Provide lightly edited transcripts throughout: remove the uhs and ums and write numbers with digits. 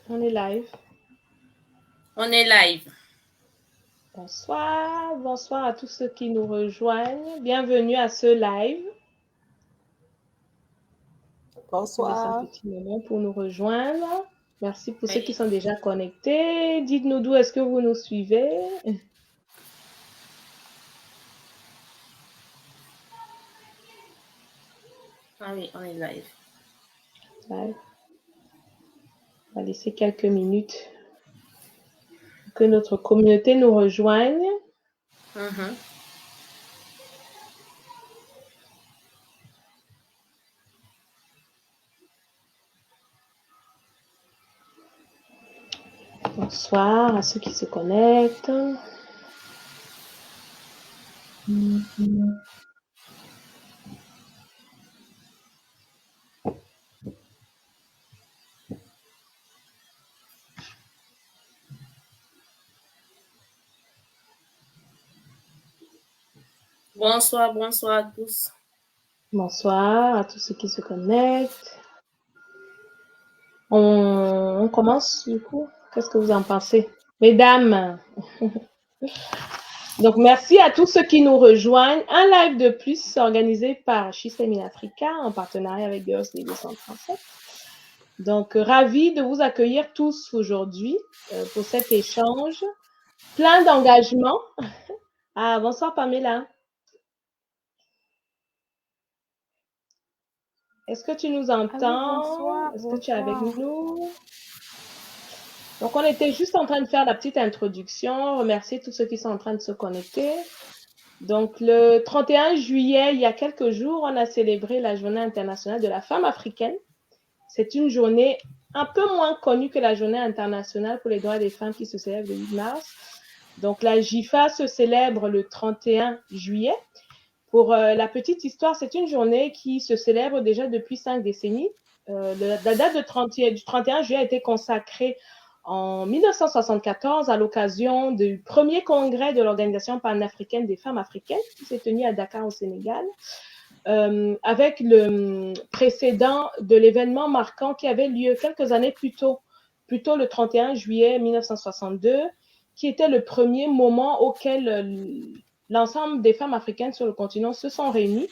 On est live. On est live. Bonsoir, bonsoir à tous ceux qui nous rejoignent. Bienvenue à ce live. Laissez un Bonsoir. petit moment pour nous rejoindre. Merci pour ceux qui Oui. sont déjà connectés. Dites-nous d'où est-ce que vous nous suivez. Ah oui, on est live. Live. On va laisser quelques minutes pour que notre communauté nous rejoigne. Mhm. Bonsoir à ceux qui se connectent. Bonsoir, bonsoir à tous. Bonsoir à tous ceux qui se connectent. On commence du coup. Qu'est-ce que vous en pensez? Mesdames, donc merci à tous ceux qui nous rejoignent. Un live de plus organisé par System in Africa en partenariat avec Girls Day 237. Donc, ravi de vous accueillir tous aujourd'hui pour cet échange. Plein d'engagement. Ah, bonsoir Pamela. Est-ce que tu nous entends? Bonsoir, Est-ce que tu es avec bonsoir. nous? Donc, on était juste en train de faire la petite introduction, remercier tous ceux qui sont en train de se connecter. Donc, le 31 juillet, il y a quelques jours, on a célébré la Journée internationale de la femme africaine. C'est une journée un peu moins connue que la Journée internationale pour les droits des femmes qui se célèbre le 8 mars. Donc, la JIFA se célèbre le 31 juillet. Pour la petite histoire, c'est une journée qui se célèbre déjà depuis 5 décennies. La date du 31 juillet a été consacrée en 1974 à l'occasion du premier congrès de l'Organisation panafricaine des femmes africaines qui s'est tenu à Dakar au Sénégal, avec le précédent de l'événement marquant qui avait lieu quelques années plus tôt le 31 juillet 1962, qui était le premier moment auquel l'ensemble des femmes africaines sur le continent se sont réunies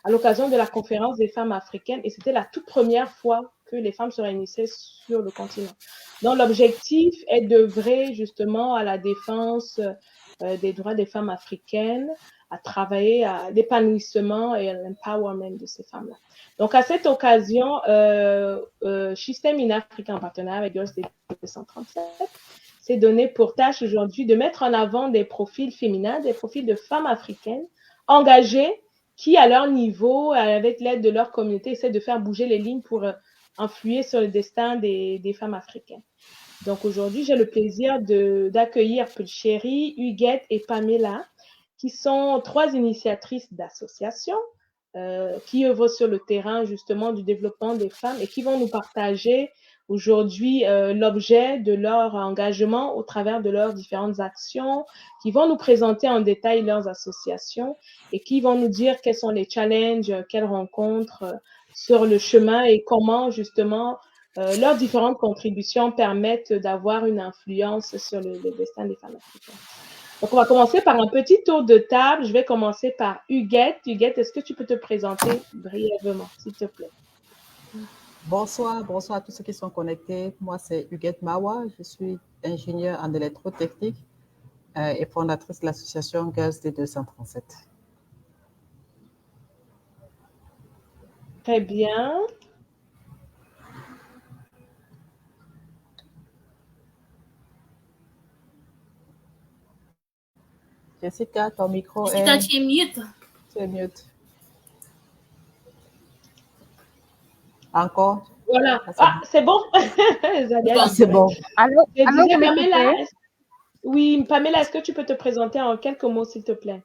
à l'occasion de la conférence des femmes africaines, et c'était la toute première fois que les femmes se réunissaient sur le continent. Donc l'objectif est d'œuvrer justement à la défense des droits des femmes africaines, à travailler à l'épanouissement et à l'empowerment de ces femmes-là. Donc à cette occasion, System in Africa, en partenariat avec Girls Day 237, s'est donné pour tâche aujourd'hui de mettre en avant des profils féminins, des profils de femmes africaines engagées qui, à leur niveau, avec l'aide de leur communauté, essaient de faire bouger les lignes pour influer sur le destin des femmes africaines. Donc aujourd'hui, j'ai le plaisir d'accueillir Pulchéri, Huguette et Pamela, qui sont 3 initiatrices d'associations qui œuvrent sur le terrain justement du développement des femmes et qui vont nous partager aujourd'hui l'objet de leur engagement au travers de leurs différentes actions, qui vont nous présenter en détail leurs associations et qui vont nous dire quels sont les challenges qu'elles rencontrent sur le chemin et comment justement leurs différentes contributions permettent d'avoir une influence sur le destin des femmes africaines. Donc, on va commencer par un petit tour de table. Je vais commencer par Huguette. Huguette, est-ce que tu peux te présenter brièvement, s'il te plaît? Bonsoir, bonsoir à tous ceux qui sont connectés. Moi, c'est Huguette Mawa. Je suis ingénieure en électrotechnique et fondatrice de l'association Girls Day 237. Très bien. Jessica, ton micro Jessica, tu es mute. Tu es mute. Encore? Voilà. Ah, c'est bon? C'est bon. Allô, Je disais, vous Pamela, m'écoutez? oui, Pamela, est-ce que tu peux te présenter en quelques mots, s'il te plaît?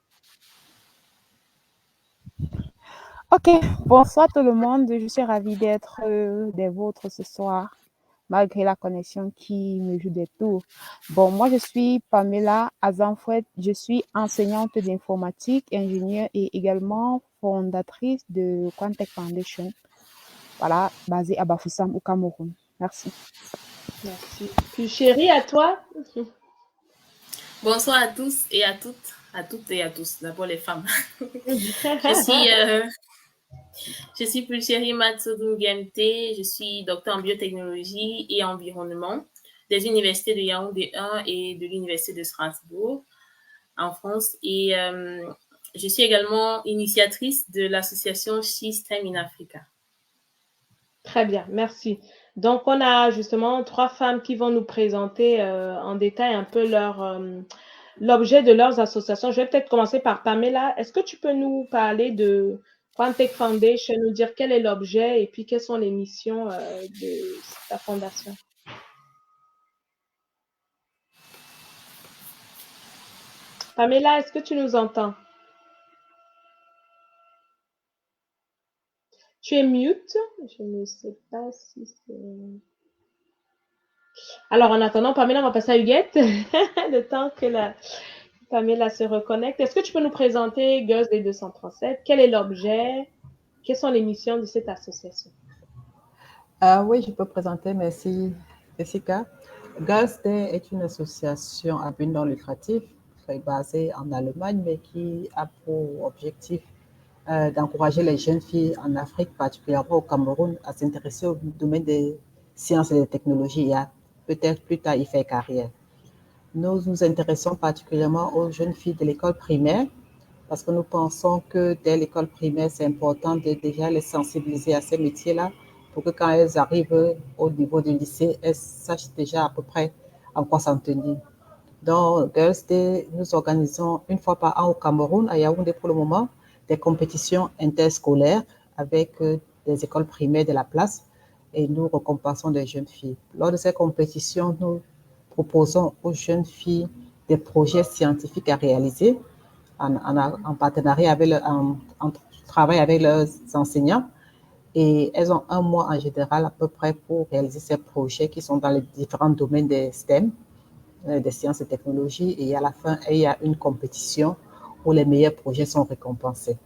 Ok, bonsoir tout le monde. Je suis ravie d'être des vôtres ce soir, malgré la connexion qui me joue des tours. Bon, moi, je suis Pamela Azanfouet. Je suis enseignante d'informatique, ingénieure et également fondatrice de Quantech Foundation, voilà, basée à Bafoussam au Cameroun. Merci. Merci. Puis chérie, à toi? Bonsoir à tous et à toutes et à tous. D'abord les femmes. Je suis, euh, je suis Pulchérie Matsoudou Gemte. Je suis docteur en biotechnologie et environnement des universités de Yaoundé 1 et de l'université de Strasbourg en France. Et je suis également initiatrice de l'association She STEM in Africa. Très bien, merci. Donc, on a justement trois femmes qui vont nous présenter en détail un peu l'objet de leurs associations. Je vais peut-être commencer par Pamela. Est-ce que tu peux nous parler de Quantech Foundation, nous dire quel est l'objet et puis quelles sont les missions de ta fondation? Pamela, est-ce que tu nous entends? Tu es mute? Je ne sais pas si c'est... Alors, en attendant, Pamela, on va passer à Huguette, le temps que Pamela se reconnecte. Est-ce que tu peux nous présenter Girls Day 237? Quel est l'objet? Quelles sont les missions de cette association? Oui, je peux présenter, merci Jessica. Girls Day est une association à but non lucratif basée en Allemagne, mais qui a pour objectif d'encourager les jeunes filles en Afrique, particulièrement au Cameroun, à s'intéresser au domaine des sciences et des technologies et à peut-être plus tard y faire carrière. Nous nous intéressons particulièrement aux jeunes filles de l'école primaire parce que nous pensons que dès l'école primaire, c'est important de déjà les sensibiliser à ces métiers-là pour que quand elles arrivent au niveau du lycée, elles sachent déjà à peu près en quoi s'en tenir. Dans Girls Day, nous organisons une fois par an au Cameroun, à Yaoundé pour le moment, des compétitions interscolaires avec des écoles primaires de la place et nous récompensons des jeunes filles. Lors de ces compétitions, nous proposons aux jeunes filles des projets scientifiques à réaliser en partenariat avec en travail avec leurs enseignants. Et elles ont un mois en général à peu près pour réaliser ces projets qui sont dans les différents domaines des STEM, des sciences et technologies. Et à la fin, il y a une compétition où les meilleurs projets sont récompensés.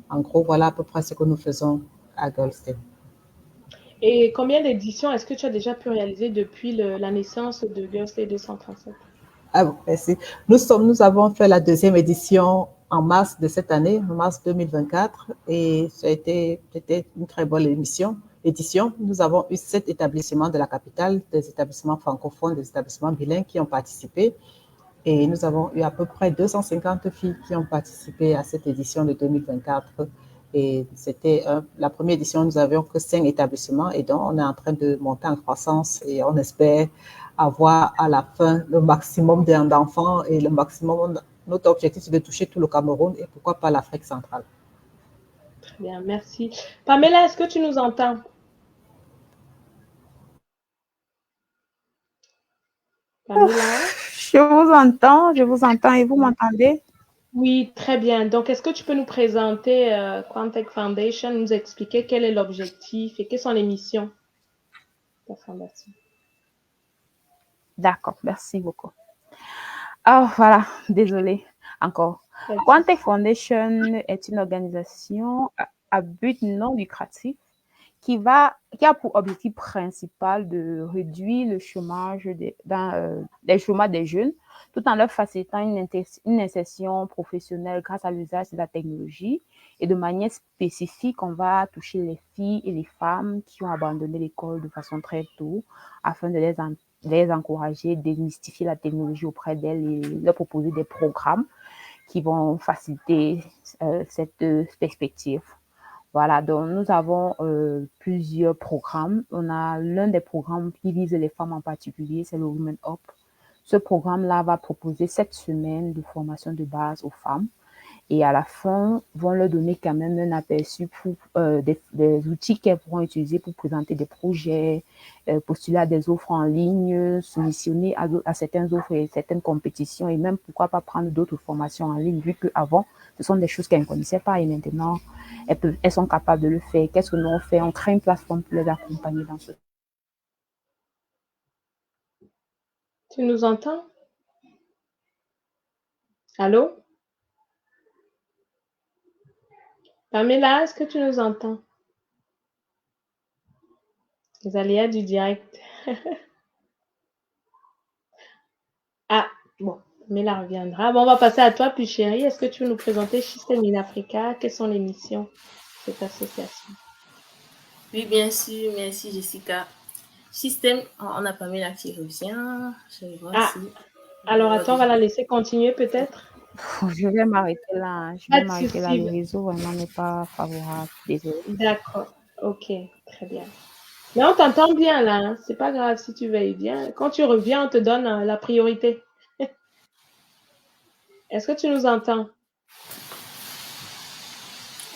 En gros, voilà à peu près ce que nous faisons à Girlstem. Et combien d'éditions est-ce que tu as déjà pu réaliser depuis la naissance de Girls Day 237? Ah bon, merci. Nous avons fait la deuxième édition en mars de cette année, en mars 2024, et c'était une très bonne édition. Nous avons eu 7 établissements de la capitale, des établissements francophones, des établissements bilingues qui ont participé. Et nous avons eu à peu près 250 filles qui ont participé à cette édition de 2024. Et c'était la première édition, nous n'avions que 5 établissements et donc on est en train de monter en croissance et on espère avoir à la fin le maximum d'enfants et le maximum. Notre objectif, c'est de toucher tout le Cameroun et pourquoi pas l'Afrique centrale. Très bien, merci. Pamela, est-ce que tu nous entends? Pamela? Je vous entends et vous m'entendez? Oui, très bien. Donc, est-ce que tu peux nous présenter Quantech Foundation, nous expliquer quel est l'objectif et quelles sont les missions de la fondation? D'accord, merci beaucoup. Oh, voilà, désolée encore. Quantech Foundation est une organisation à but non lucratif qui a pour objectif principal de réduire le chômage les chômages des jeunes, tout en leur facilitant une insertion professionnelle grâce à l'usage de la technologie. Et de manière spécifique, on va toucher les filles et les femmes qui ont abandonné l'école de façon très tôt afin de les encourager, démystifier la technologie auprès d'elles et leur proposer des programmes qui vont faciliter cette perspective. Voilà, donc nous avons plusieurs programmes. On a l'un des programmes qui vise les femmes en particulier, c'est le Women Up. Ce programme-là va proposer 7 semaines de formation de base aux femmes et à la fin, vont leur donner quand même un aperçu pour des outils qu'elles pourront utiliser pour présenter des projets, postuler à des offres en ligne, soumissionner à certaines offres et certaines compétitions et même pourquoi pas prendre d'autres formations en ligne vu qu'avant, ce sont des choses qu'elles ne connaissaient pas et maintenant, elles sont capables de le faire. Qu'est-ce que nous on fait? On crée une plateforme pour les accompagner dans ce. Tu nous entends? Allô? Pamela, est-ce que tu nous entends? Les aléas du direct. Bon, Mela reviendra. Bon, on va passer à toi, plus chérie. Est-ce que tu veux nous présenter System in Africa? Quelles sont les missions de cette association? Oui, bien sûr. Merci, Jessica. Système, on a Pamela qui revient. Je vais voir Ah, si alors attends, on va la laisser continuer peut-être. Je vais m'arrêter là. Je Pas vais de m'arrêter là. souci. Le réseau vraiment n'est pas favorable. Désolée. D'accord. Ok, très bien. Mais on t'entend bien là, hein. C'est pas grave si tu veilles bien. Quand tu reviens, on te donne la priorité. Est-ce que tu nous entends?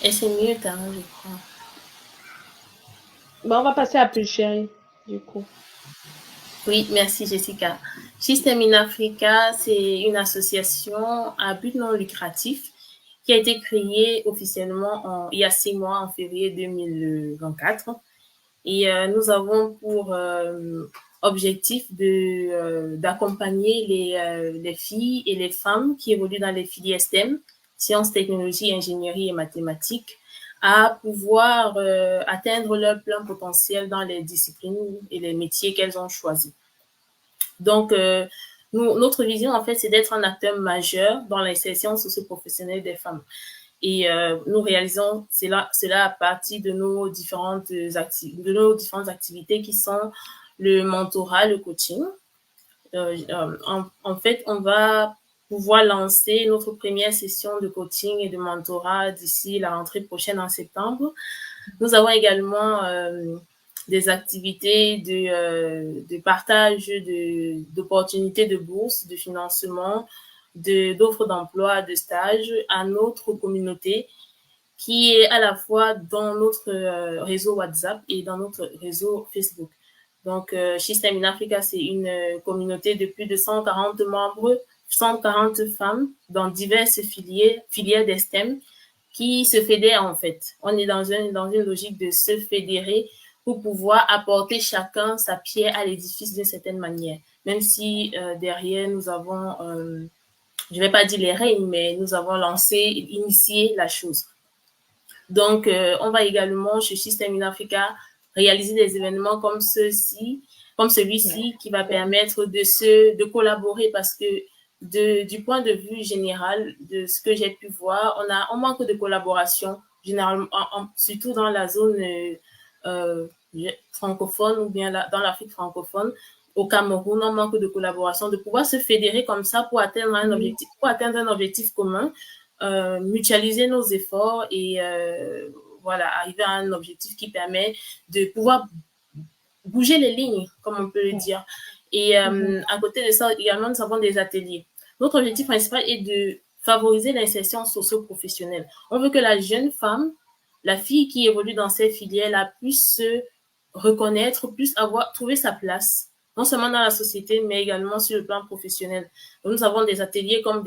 Et c'est mieux, je crois. Bon, on va passer à plus chérie, du coup. Oui, merci Jessica. System in Africa, c'est une association à but non lucratif qui a été créée officiellement il y a 6 mois, en février 2024. Et nous avons pour objectif d'accompagner les filles et les femmes qui évoluent dans les filières STEM, sciences, technologies, ingénierie et mathématiques, à pouvoir atteindre leur plein potentiel dans les disciplines et les métiers qu'elles ont choisis. Donc, notre vision, en fait, c'est d'être un acteur majeur dans l'insertion socio-professionnelle des femmes. Et nous réalisons cela à partir de nos différentes activités qui sont le mentorat, le coaching. En fait, on va pouvoir lancer notre première session de coaching et de mentorat d'ici la rentrée prochaine en septembre. Nous avons également des activités de partage d'opportunités de bourse, de financement, d'offres d'emploi, de stages à notre communauté qui est à la fois dans notre réseau WhatsApp et dans notre réseau Facebook. Donc, System in Africa, c'est une communauté de plus de 140 membres, 140 femmes dans diverses filières d'STEM qui se fédèrent en fait. On est dans une logique de se fédérer pour pouvoir apporter chacun sa pierre à l'édifice d'une certaine manière. Même si derrière, nous avons, je ne vais pas dire les règnes, mais nous avons initié la chose. Donc, on va également chez System in Africa réaliser des événements comme celui-ci, qui va permettre de collaborer parce que du point de vue général de ce que j'ai pu voir, on manque de collaboration généralement, surtout dans la zone francophone ou bien dans l'Afrique francophone. Au Cameroun, on manque de collaboration, de pouvoir se fédérer comme ça pour atteindre un objectif commun. Mutualiser nos efforts et voilà, arriver à un objectif qui permet de pouvoir bouger les lignes, comme on peut le dire. Et à côté de ça, également, nous avons des ateliers. Notre objectif principal est de favoriser l'insertion socio-professionnelle. On veut que la jeune femme, la fille qui évolue dans ces filières-là, puisse se reconnaître, puisse trouver sa place, non seulement dans la société, mais également sur le plan professionnel. Donc, nous avons des ateliers comme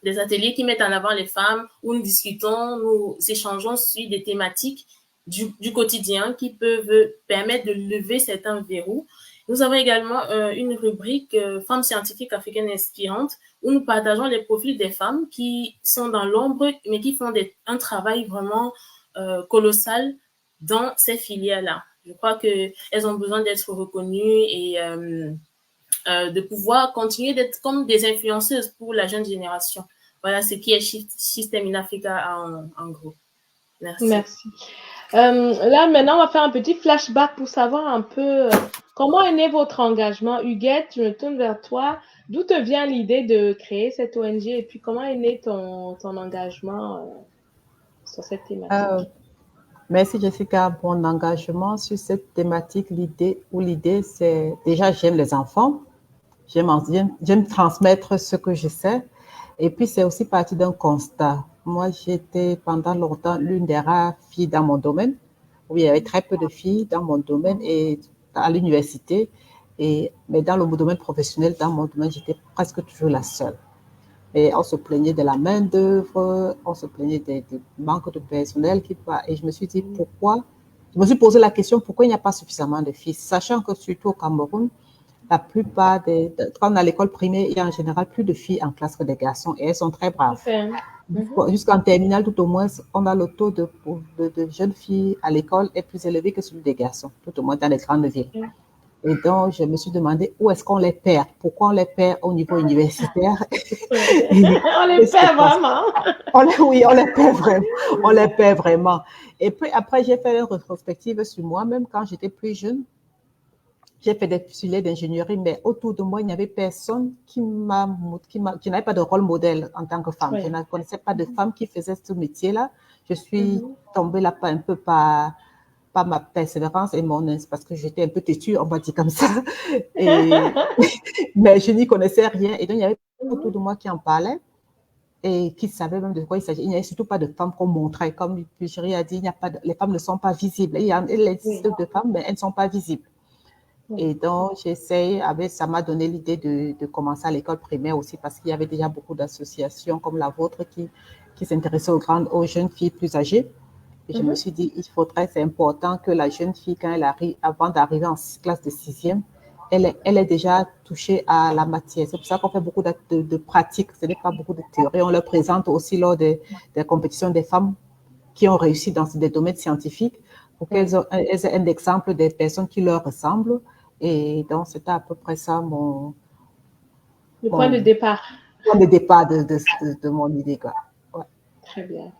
des ateliers qui mettent en avant les femmes, où nous discutons, nous échangeons sur des thématiques du quotidien qui peuvent permettre de lever certains verrous. Nous avons également une rubrique Femmes scientifiques africaines inspirantes, où nous partageons les profils des femmes qui sont dans l'ombre, mais qui font un travail vraiment colossal dans ces filières-là. Je crois qu'elles ont besoin d'être reconnues et de pouvoir continuer d'être comme des influenceuses pour la jeune génération. Voilà ce qui est System in Africa en gros. Merci. Là, maintenant, on va faire un petit flashback pour savoir un peu comment est né votre engagement. Huguette, je me tourne vers toi. D'où te vient l'idée de créer cette ONG et puis comment est né ton engagement sur cette thématique? Merci Jessica. Mon engagement sur cette thématique, l'idée, c'est déjà j'aime les enfants, j'aime transmettre ce que je sais, et puis c'est aussi parti d'un constat. Moi, j'étais pendant longtemps l'une des rares filles dans mon domaine, où il y avait très peu de filles dans mon domaine et à l'université, mais dans le domaine professionnel, dans mon domaine, j'étais presque toujours la seule. Et on se plaignait de la main-d'œuvre, on se plaignait du manque de personnel et je me suis dit pourquoi. Je me suis posé la question pourquoi il n'y a pas suffisamment de filles, sachant que surtout au Cameroun, la plupart quand on a l'école primaire, il y a en général plus de filles en classe que des garçons et elles sont très braves. Jusqu'en terminale, tout au moins, on a le taux de jeunes filles à l'école est plus élevé que celui des garçons, tout au moins dans les grandes villes. Et donc, je me suis demandé où est-ce qu'on les perd, pourquoi on les perd au niveau universitaire. On les perd vraiment. Oui, on les perd vraiment. On les perd vraiment. Et puis après, j'ai fait une rétrospective sur moi-même quand j'étais plus jeune. J'ai fait des filières d'ingénierie, mais autour de moi, il n'y avait personne qui n'avait pas de rôle modèle en tant que femme. Oui. Je ne connaissais pas de femme qui faisait ce métier-là. Je suis tombée là un peu par ma persévérance et parce que j'étais un peu têtue, on va dire comme ça. Mais je n'y connaissais rien. Et donc, il y avait autour de moi qui en parlaient et qui savaient même de quoi il s'agit. Il n'y avait surtout pas de femmes qu'on montrait. Comme Pugéry a dit, les femmes ne sont pas visibles. Il existe de femmes, mais elles ne sont pas visibles. Et donc, ça m'a donné l'idée de commencer à l'école primaire aussi parce qu'il y avait déjà beaucoup d'associations comme la vôtre qui s'intéressaient aux jeunes filles plus âgées. Et je me suis dit, c'est important que la jeune fille, quand elle arrive, avant d'arriver en classe de 6e, elle est déjà touchée à la matière. C'est pour ça qu'on fait beaucoup de pratiques. Ce n'est pas beaucoup de théorie. On leur présente aussi lors des compétitions des femmes qui ont réussi dans des domaines scientifiques pour qu'elles aient un exemple des personnes qui leur ressemblent. Et donc, c'était à peu près ça le point de départ. Point de départ de mon idée, quoi. Ouais. Très bien.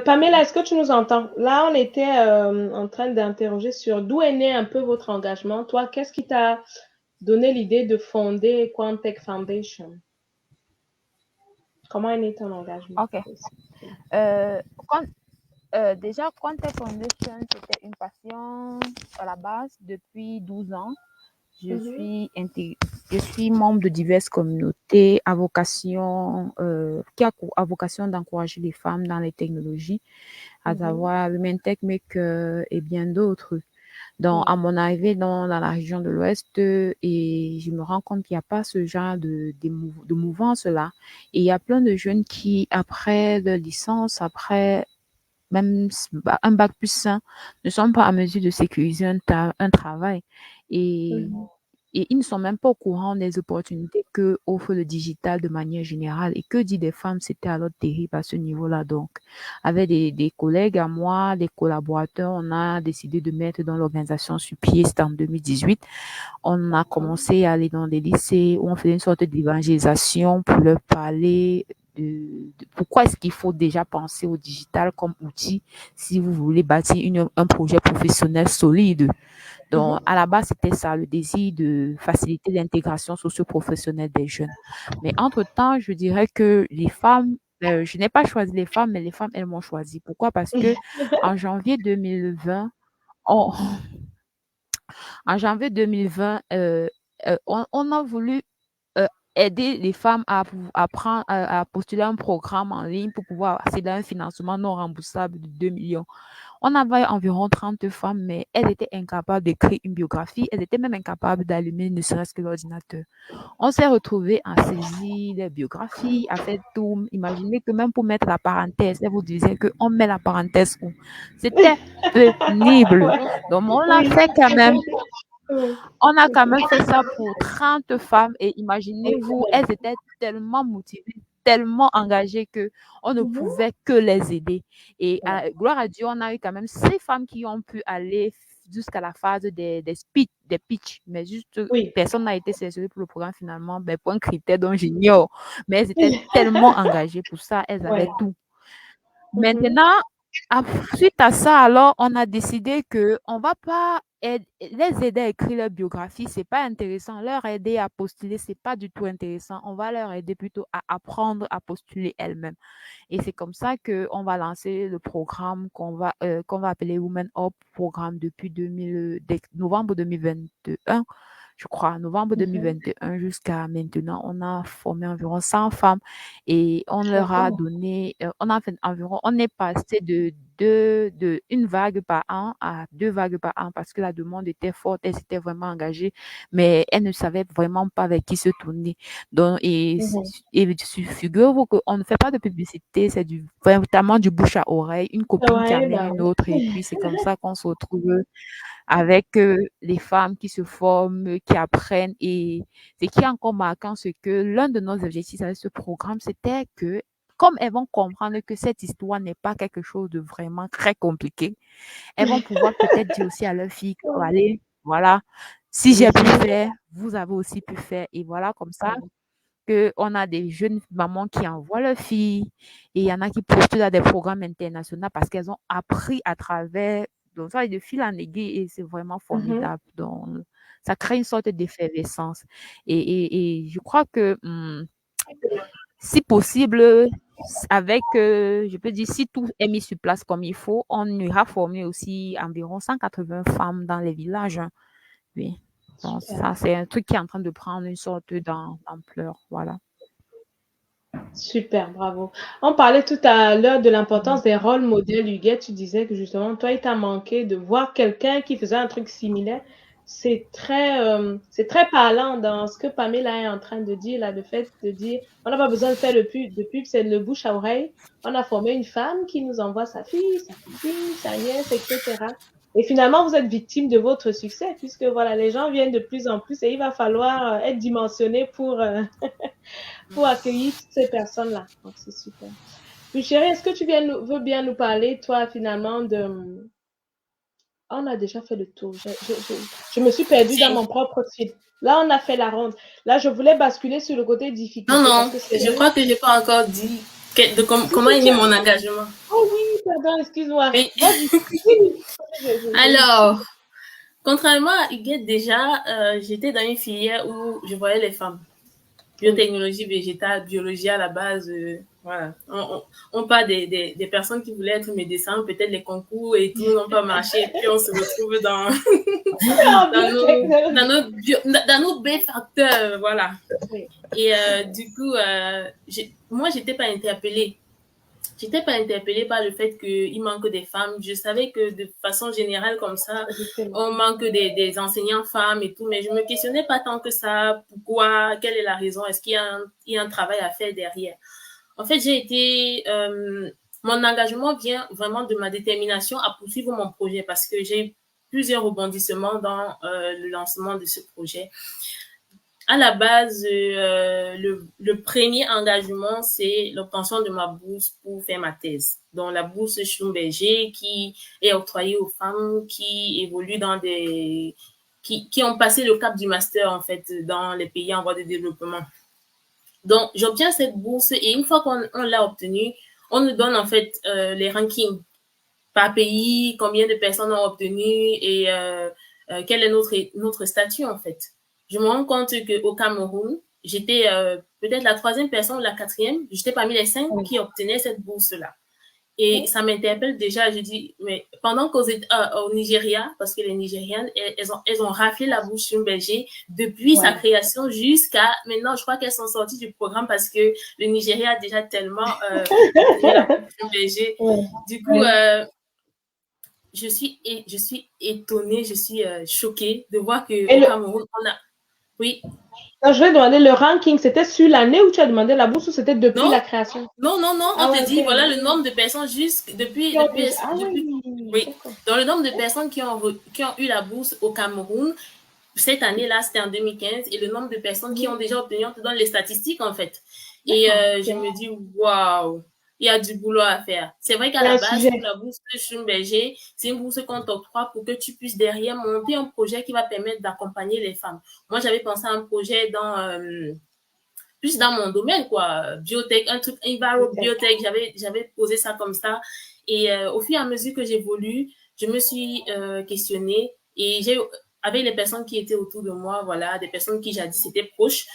Pamela, est-ce que tu nous entends? Là, on était en train d'interroger sur d'où est né un peu votre engagement. Toi, qu'est-ce qui t'a donné l'idée de fonder Quantech Foundation? Comment est né ton engagement? Ok. Déjà, Quantech Foundation, c'était une passion à la base depuis 12 ans. Je suis membre de diverses communautés qui a vocation d'encourager les femmes dans les technologies, à savoir Women Tech Maker et bien d'autres. Donc, à mon arrivée dans la région de l'Ouest, et je me rends compte qu'il n'y a pas ce genre de mouvance-là. Et il y a plein de jeunes qui, après leur licence, après même un bac plus 5, ne sont pas à mesure de sécuriser un travail. Et ils ne sont même pas au courant des opportunités que offre le digital de manière générale. Et que dit des femmes, c'était alors terrible à ce niveau-là. Donc, avec des collègues à moi, des collaborateurs, on a décidé de mettre dans l'organisation sur pied, c'était en 2018. On a commencé à aller dans des lycées où on faisait une sorte d'évangélisation pour leur parler de pourquoi est-ce qu'il faut déjà penser au digital comme outil si vous voulez bâtir un projet professionnel solide. Donc, à la base, c'était ça, le désir de faciliter l'intégration socio-professionnelle des jeunes. Mais entre-temps, je dirais que les femmes, je n'ai pas choisi les femmes, mais les femmes, elles m'ont choisi. Pourquoi? Parce que en janvier 2020, en janvier 2020, on a voulu aider les femmes à postuler un programme en ligne pour pouvoir accéder à un financement non remboursable de 2 millions. On avait environ 30 femmes, mais elles étaient incapables d'écrire une biographie. Elles étaient même incapables d'allumer ne serait-ce que l'ordinateur. On s'est retrouvés à saisir les biographies, à faire tout. Imaginez que même pour mettre la parenthèse, elle vous disait qu'on met la parenthèse où. C'était pénible. Donc, on a fait quand même. On a quand même fait ça pour 30 femmes et imaginez-vous, elles étaient tellement motivées, tellement engagées qu'on ne pouvait que les aider. Et gloire à Dieu, on a eu quand même 6 femmes qui ont pu aller jusqu'à la phase des pitchs, mais juste personne n'a été sélectionné pour le programme finalement, pour un critère dont j'ignore. Mais elles étaient tellement engagées pour ça, elles avaient tout. Maintenant, suite à ça, alors, on a décidé qu'on ne va pas les aider à écrire leur biographie, c'est pas intéressant. Leur aider à postuler, c'est pas du tout intéressant. On va leur aider plutôt à apprendre à postuler elles-mêmes. Et c'est comme ça qu'on va lancer le programme qu'on va appeler Women Up Programme depuis novembre 2021. Je crois, novembre 2021 jusqu'à maintenant, on a formé environ 100 femmes et on leur a donné, on est passé de une vague par an à 2 vagues par an parce que la demande était forte, elles étaient vraiment engagées, mais elles ne savaient vraiment pas avec qui se tourner. Donc, et figurez-vous qu'on ne fait pas de publicité, c'est vraiment du bouche à oreille, une copine qui amène une autre et puis c'est comme ça qu'on se retrouve avec les femmes qui se forment, qui apprennent. Et ce qui est encore marquant, c'est que l'un de nos objectifs avec ce programme, c'était que, comme elles vont comprendre que cette histoire n'est pas quelque chose de vraiment très compliqué, elles vont pouvoir peut-être dire aussi à leur fille, allez, voilà, Si j'ai pu faire, vous avez aussi pu faire. Et voilà, comme ça, qu'on a des jeunes mamans qui envoient leurs filles et il y en a qui postulent à des programmes internationaux parce qu'elles ont appris à travers, donc ça, de fil en aiguille et c'est vraiment formidable. Donc, ça crée une sorte d'effervescence. Et je crois que, si possible, avec, je peux dire, si tout est mis sur place comme il faut, on ira former aussi environ 180 femmes dans les villages. Oui. Donc, ça, c'est un truc qui est en train de prendre une sorte d'ampleur. Voilà. Super, bravo. On parlait tout à l'heure de l'importance des rôles modèles, Huguette. Tu disais que justement, toi, il t'a manqué de voir quelqu'un qui faisait un truc similaire. C'est très parlant dans ce que Pamela est en train de dire, là, le fait de dire, on n'a pas besoin de faire de pub, c'est le bouche à oreille. On a formé une femme qui nous envoie sa fille, sa copine, sa nièce, etc. Et finalement, vous êtes victime de votre succès, puisque voilà, les gens viennent de plus en plus et il va falloir être dimensionné pour accueillir toutes ces personnes-là. Donc, c'est super. Puis, chérie, est-ce que tu veux bien nous parler, toi, finalement, de... On a déjà fait le tour. Je me suis perdue dans mon propre fil. Là, on a fait la ronde. Là, je voulais basculer sur le côté difficulté. Non, je crois que je n'ai pas encore dit comment est né mon engagement. Oh oui, pardon, excuse-moi. Oui. Alors, contrairement à Huguette, déjà, j'étais dans une filière où je voyais les femmes. Biotechnologie végétale, biologie à la base, voilà. On parle des personnes qui voulaient être médecins, peut-être les concours et tout n'ont pas marché, et puis on se retrouve dans nos B-facteurs, voilà. Et du coup, moi, j'étais pas interpellée. J'étais pas interpellée par le fait qu'il manque des femmes. Je savais que de façon générale, comme ça, on manque des enseignants femmes et tout, mais je me questionnais pas tant que ça. Pourquoi? Quelle est la raison? Est-ce qu'il y a un travail à faire derrière? En fait, mon engagement vient vraiment de ma détermination à poursuivre mon projet parce que j'ai eu plusieurs rebondissements dans le lancement de ce projet. À la base, le premier engagement, c'est l'obtention de ma bourse pour faire ma thèse. Donc, la bourse Schlumberger qui est octroyée aux femmes qui évoluent qui ont passé le cap du master, en fait, dans les pays en voie de développement. Donc, j'obtiens cette bourse et une fois qu'on l'a obtenue, on nous donne, en fait, les rankings par pays, combien de personnes ont obtenu et quel est notre statut, en fait. Je me rends compte qu'au Cameroun, j'étais peut-être la troisième personne ou la quatrième. J'étais parmi les 5 qui obtenaient cette bourse-là. Et ça m'interpelle déjà. Je dis, mais pendant qu'au Nigeria, parce que les Nigériennes, elles ont raflé la bourse Schlumberger depuis sa création jusqu'à maintenant. Je crois qu'elles sont sorties du programme parce que le Nigeria a déjà tellement la bourse Schlumberger. Du coup, je suis étonnée, je suis choquée de voir qu'au Cameroun, on a... Oui. Non, je vais demander le ranking. C'était sur l'année où tu as demandé la bourse ou c'était depuis la création? Non. On te dit, voilà le nombre de personnes depuis oui. Donc, le nombre de personnes qui ont eu la bourse au Cameroun, cette année-là, c'était en 2015, et le nombre de personnes qui ont déjà obtenu, on te donne les statistiques, en fait. Et je me dis, waouh, il y a du boulot à faire. C'est vrai qu'à la base, la bourse de Schlumberger, c'est une bourse qu'on t'octroie pour que tu puisses derrière monter un projet qui va permettre d'accompagner les femmes. Moi, j'avais pensé à un projet plus dans mon domaine, quoi. Biotech, un truc, biotech, j'avais posé ça comme ça. Et au fur et à mesure que j'évolue, je me suis questionnée et avec les personnes qui étaient autour de moi, voilà, des personnes qui jadis étaient proches,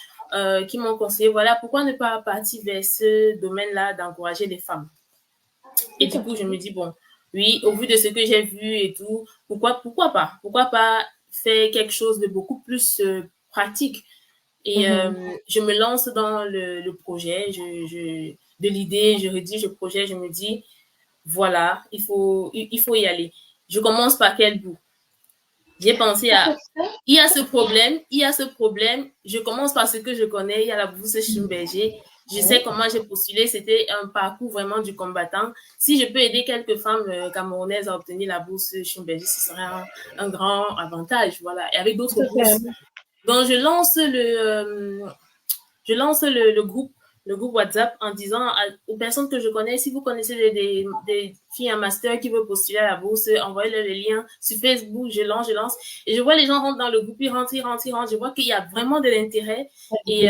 qui m'ont conseillé, voilà, pourquoi ne pas partir vers ce domaine-là d'encourager les femmes. Et du coup, je me dis, bon, oui, au vu de ce que j'ai vu et tout, pourquoi pas faire quelque chose de beaucoup plus pratique. Et je me lance dans le projet, de l'idée, je rédige le projet, je me dis, voilà, il faut y aller. Je commence par quel bout? J'ai pensé il y a ce problème, je commence par ce que je connais, il y a la bourse Schlumberger, je sais comment j'ai postulé, c'était un parcours vraiment du combattant. Si je peux aider quelques femmes camerounaises à obtenir la bourse Schlumberger, ce serait un grand avantage, voilà, et avec d'autres bourses. Donc, je lance le groupe le groupe WhatsApp en disant aux personnes que je connais, si vous connaissez des filles en master qui veulent postuler à la bourse, envoyez-leur les liens sur Facebook, je lance. Et je vois les gens rentrent dans le groupe, ils rentrent. Je vois qu'il y a vraiment de l'intérêt. Et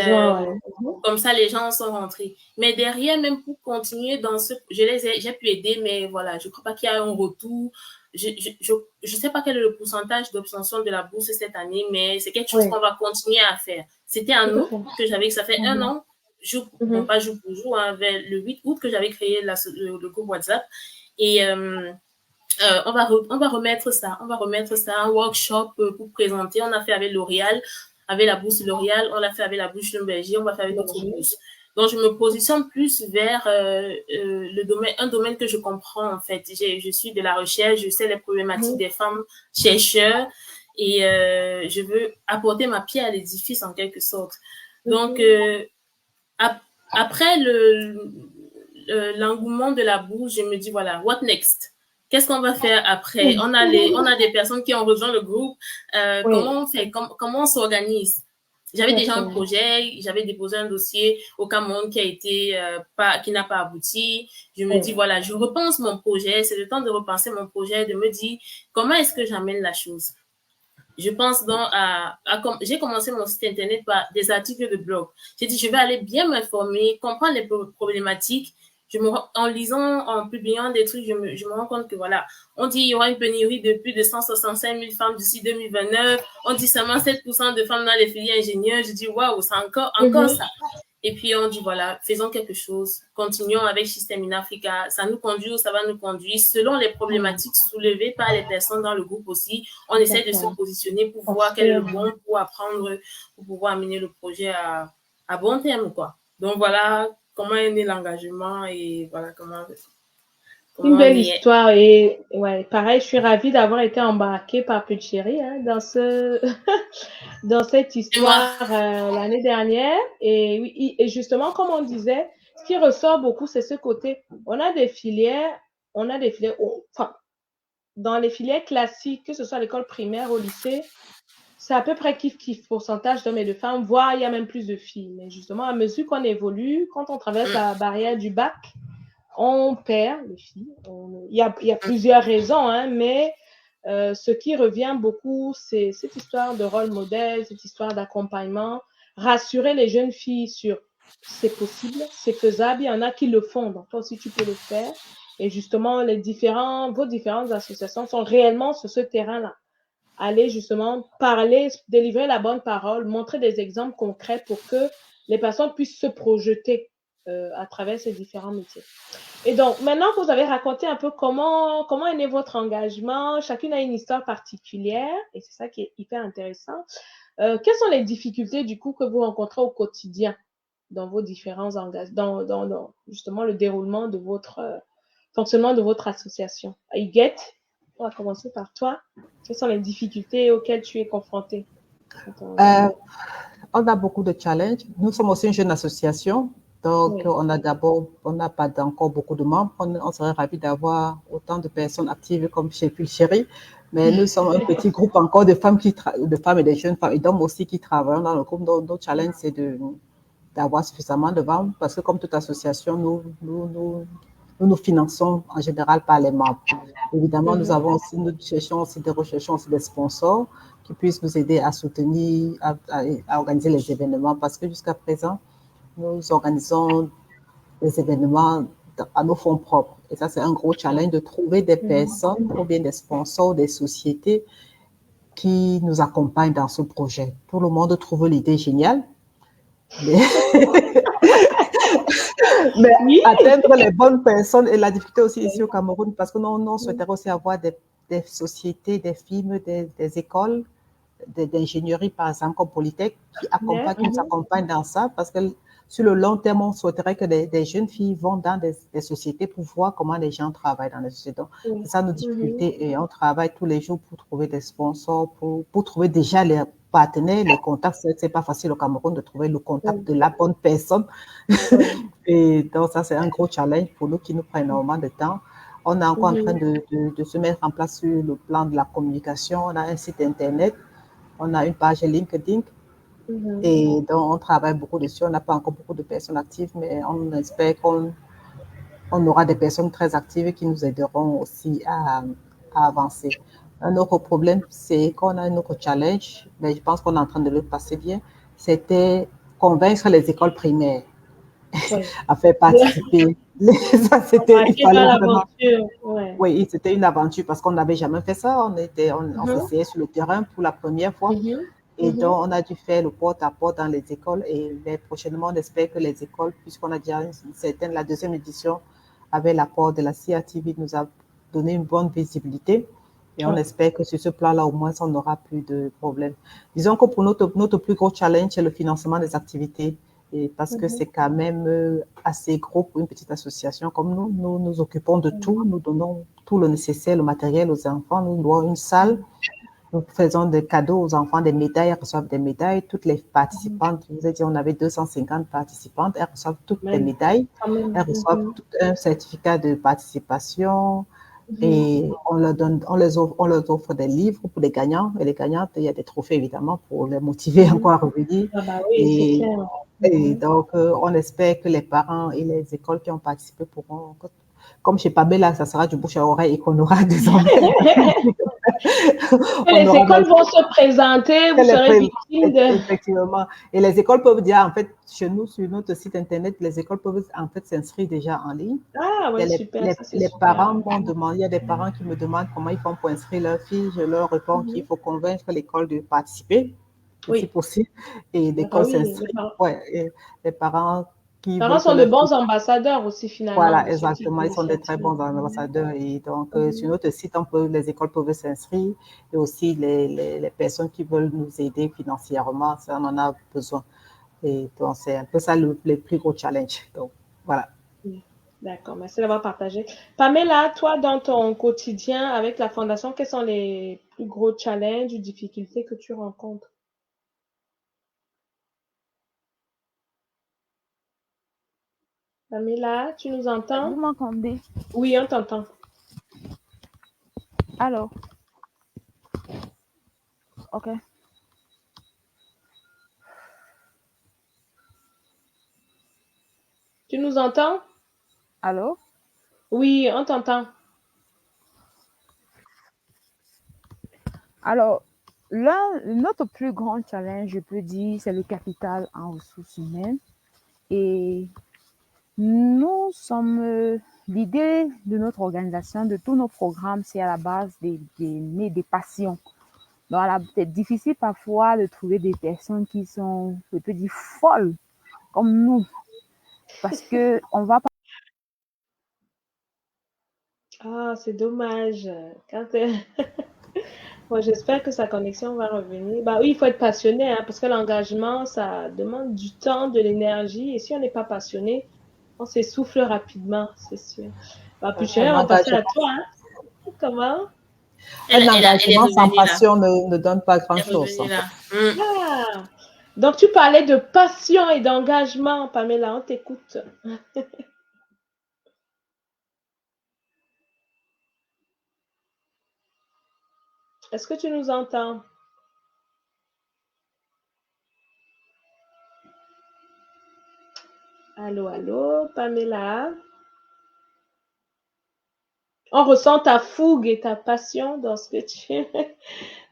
comme ça, les gens sont rentrés. Mais derrière, même pour continuer dans j'ai pu aider, mais voilà, je crois pas qu'il y a un retour. Je sais pas quel est le pourcentage d'obtention de la bourse cette année, mais c'est quelque chose qu'on va continuer à faire. C'était en août que ça fait un an, pas jour pour jour, vers le 8 août que j'avais créé le groupe WhatsApp. Et on va remettre ça, un workshop pour présenter. On a fait avec L'Oréal, avec la bourse L'Oréal, on l'a fait avec la bourse Schlumberger, on va faire avec d'autres bourses. Donc, je me positionne plus vers un domaine que je comprends, en fait. Je suis de la recherche, je sais les problématiques des femmes chercheurs et je veux apporter ma pierre à l'édifice, en quelque sorte. Donc, après l'engouement de la bourse, je me dis, voilà, what next? Qu'est-ce qu'on va faire après? On a des personnes qui ont rejoint le groupe. Comment on fait? Comment on s'organise? J'avais déjà un projet, j'avais déposé un dossier au Cameroun qui n'a pas abouti. Je me dis, voilà, je repense mon projet. C'est le temps de repenser mon projet, de me dire, comment est-ce que j'amène la chose? Je pense donc j'ai commencé mon site internet par des articles de blog. J'ai dit, je vais aller bien m'informer, comprendre les problématiques. En lisant, en publiant des trucs, je me rends compte que voilà, on dit il y aura une pénurie de plus de 165 000 femmes d'ici 2029. On dit seulement 7% de femmes dans les filières ingénieurs. Je dis waouh, c'est encore ça. Et puis on dit voilà, faisons quelque chose. Continuons avec System in Africa. Ça nous conduit ou ça va nous conduire selon les problématiques soulevées par les personnes dans le groupe aussi. On essaie de se positionner pour voir quel est le bon pour apprendre, pour pouvoir amener le projet à bon terme, quoi. Donc voilà comment est né l'engagement et voilà comment une belle histoire et ouais, pareil, je suis ravie d'avoir été embarquée par Petite Chérie dans cette histoire l'année dernière. Et oui, et justement, comme on disait, ce qui ressort beaucoup, c'est ce côté. On a des filières, enfin, dans les filières classiques, que ce soit à l'école primaire, au lycée, c'est à peu près kiff-kiff, pourcentage d'hommes et de femmes, voire il y a même plus de filles. Mais justement, à mesure qu'on évolue, quand on traverse la barrière du bac, on perd les filles. Il y a plusieurs raisons, hein, mais ce qui revient beaucoup, c'est cette histoire de rôle modèle, cette histoire d'accompagnement, rassurer les jeunes filles sur c'est possible, c'est faisable, il y en a qui le font, donc toi aussi tu peux le faire. Et justement, vos différentes associations sont réellement sur ce terrain-là. Aller justement parler, délivrer la bonne parole, montrer des exemples concrets pour que les personnes puissent se projeter à travers ces différents métiers. Et donc, maintenant que vous avez raconté un peu comment est né votre engagement, chacune a une histoire particulière, et c'est ça qui est hyper intéressant. Quelles sont les difficultés, du coup, que vous rencontrez au quotidien dans vos différents engagements, dans justement le déroulement de votre fonctionnement de votre association? Huguette, on va commencer par toi. Quelles sont les difficultés auxquelles tu es confrontée? On a beaucoup de challenges. Nous sommes aussi une jeune association. Donc, on n'a pas encore beaucoup de membres. On serait ravis d'avoir autant de personnes actives comme chez Pulchérie. Mais nous sommes un petit groupe encore de femmes et des jeunes femmes et d'hommes aussi qui travaillent dans le groupe. Notre challenge, c'est d'avoir suffisamment de membres parce que comme toute association, nous finançons en général par les membres. Évidemment, nous recherchons aussi des sponsors qui puissent nous aider à soutenir, à organiser les événements parce que jusqu'à présent, nous organisons des événements à nos fonds propres. Et ça, c'est un gros challenge de trouver des personnes ou bien des sponsors, des sociétés qui nous accompagnent dans ce projet. Tout le monde trouve l'idée géniale, mais atteindre les bonnes personnes et la difficulté aussi ici au Cameroun, parce que nous souhaitons aussi avoir des sociétés, des firmes, des écoles d'ingénierie, par exemple, comme Polytech, qui nous accompagnent dans ça, parce que sur le long terme, on souhaiterait que des jeunes filles vont dans des sociétés pour voir comment les gens travaillent dans les sociétés. C'est ça nos difficultés et on travaille tous les jours pour trouver des sponsors, pour trouver déjà les partenaires, les contacts. C'est pas facile au Cameroun de trouver le contact de la bonne personne. Et donc ça, c'est un gros challenge pour nous qui nous prend énormément de temps. On est encore en train de se mettre en place sur le plan de la communication. On a un site internet, on a une page LinkedIn Et donc, on travaille beaucoup dessus. On n'a pas encore beaucoup de personnes actives, mais on espère qu'on aura des personnes très actives qui nous aideront aussi à avancer. Un autre problème, c'est qu'on a un autre challenge, mais je pense qu'on est en train de le passer bien, c'était convaincre les écoles primaires Oui. à faire participer. Ça, il Embarqué dans fallait vraiment. l'aventure. Ouais. Oui, c'était une aventure parce qu'on n'avait jamais fait ça. On s'essayait sur le terrain pour la première fois. Et donc, on a dû faire le porte-à-porte dans les écoles. Et prochainement, on espère que les écoles, puisqu'on a déjà la deuxième édition, avec l'apport de la CRTV, nous a donné une bonne visibilité. Et on espère que sur ce plan-là, au moins, on n'aura plus de problèmes. Disons que pour notre plus gros challenge, c'est le financement des activités. Et parce que c'est quand même assez gros pour une petite association comme nous. Nous nous occupons de tout. Nous donnons tout le nécessaire, le matériel aux enfants. Nous louons une salle. Nous faisons des cadeaux aux enfants, des médailles, elles reçoivent des médailles. Toutes les participantes, je vous ai dit, on avait 250 participantes, elles reçoivent toutes des médailles. Elles reçoivent tout un certificat de participation et on leur offre des livres pour les gagnants. Et les gagnantes, il y a des trophées évidemment pour les motiver encore à revenir. Ah bah oui, c'est clair. Et donc, on espère que les parents et les écoles qui ont participé pourront, comme chez Pamela, ça sera du bouche à oreille et qu'on aura désormais. Les écoles vont se présenter, vous serez victime de... Effectivement. Et les écoles peuvent dire, en fait, chez nous, sur notre site internet, les écoles peuvent en fait s'inscrire déjà en ligne. Ah ouais, super. Les parents m'ont demandé, il y a des parents qui me demandent comment ils font pour inscrire leur fille. Je leur réponds qu'il faut convaincre l'école de participer, si possible. Et l'école s'inscrit. Ouais, les parents les parents sont de bons ambassadeurs aussi, finalement. Voilà, exactement. Ils sont des très bons ambassadeurs. Et donc, sur notre site, les écoles peuvent s'inscrire et aussi les personnes qui veulent nous aider financièrement, ça, on en a besoin. Et donc, c'est un peu ça le plus gros challenge. Donc, voilà. D'accord, merci d'avoir partagé. Pamela, toi, dans ton quotidien avec la Fondation, quels sont les plus gros challenges ou difficultés que tu rencontres? Pamela, tu nous entends? Vous m'entendez? Oui, on t'entend. Alors, ok. Tu nous entends? Allô? Oui, on t'entend. Alors, notre plus grand challenge, je peux dire, c'est le capital en ressources humaines. Et nous sommes, l'idée de notre organisation, de tous nos programmes, c'est à la base des passions. Donc, c'est difficile parfois de trouver des personnes qui sont, je peux dire, folles, comme nous. Parce que on va pas. Ah, c'est dommage. Bon, j'espère que sa connexion va revenir. Bah oui, il faut être passionné, hein, parce que l'engagement, ça demande du temps, de l'énergie. Et si on n'est pas passionné, on s'essouffle rapidement, c'est sûr. Bah, puis chérie, on va passer à toi. Hein. Comment? Un engagement sans passion ne donne pas grand-chose. Ah, donc tu parlais de passion et d'engagement, Pamela, on t'écoute. Est-ce que tu nous entends? Allô, allô, Pamela? On ressent ta fougue et ta passion dans ce que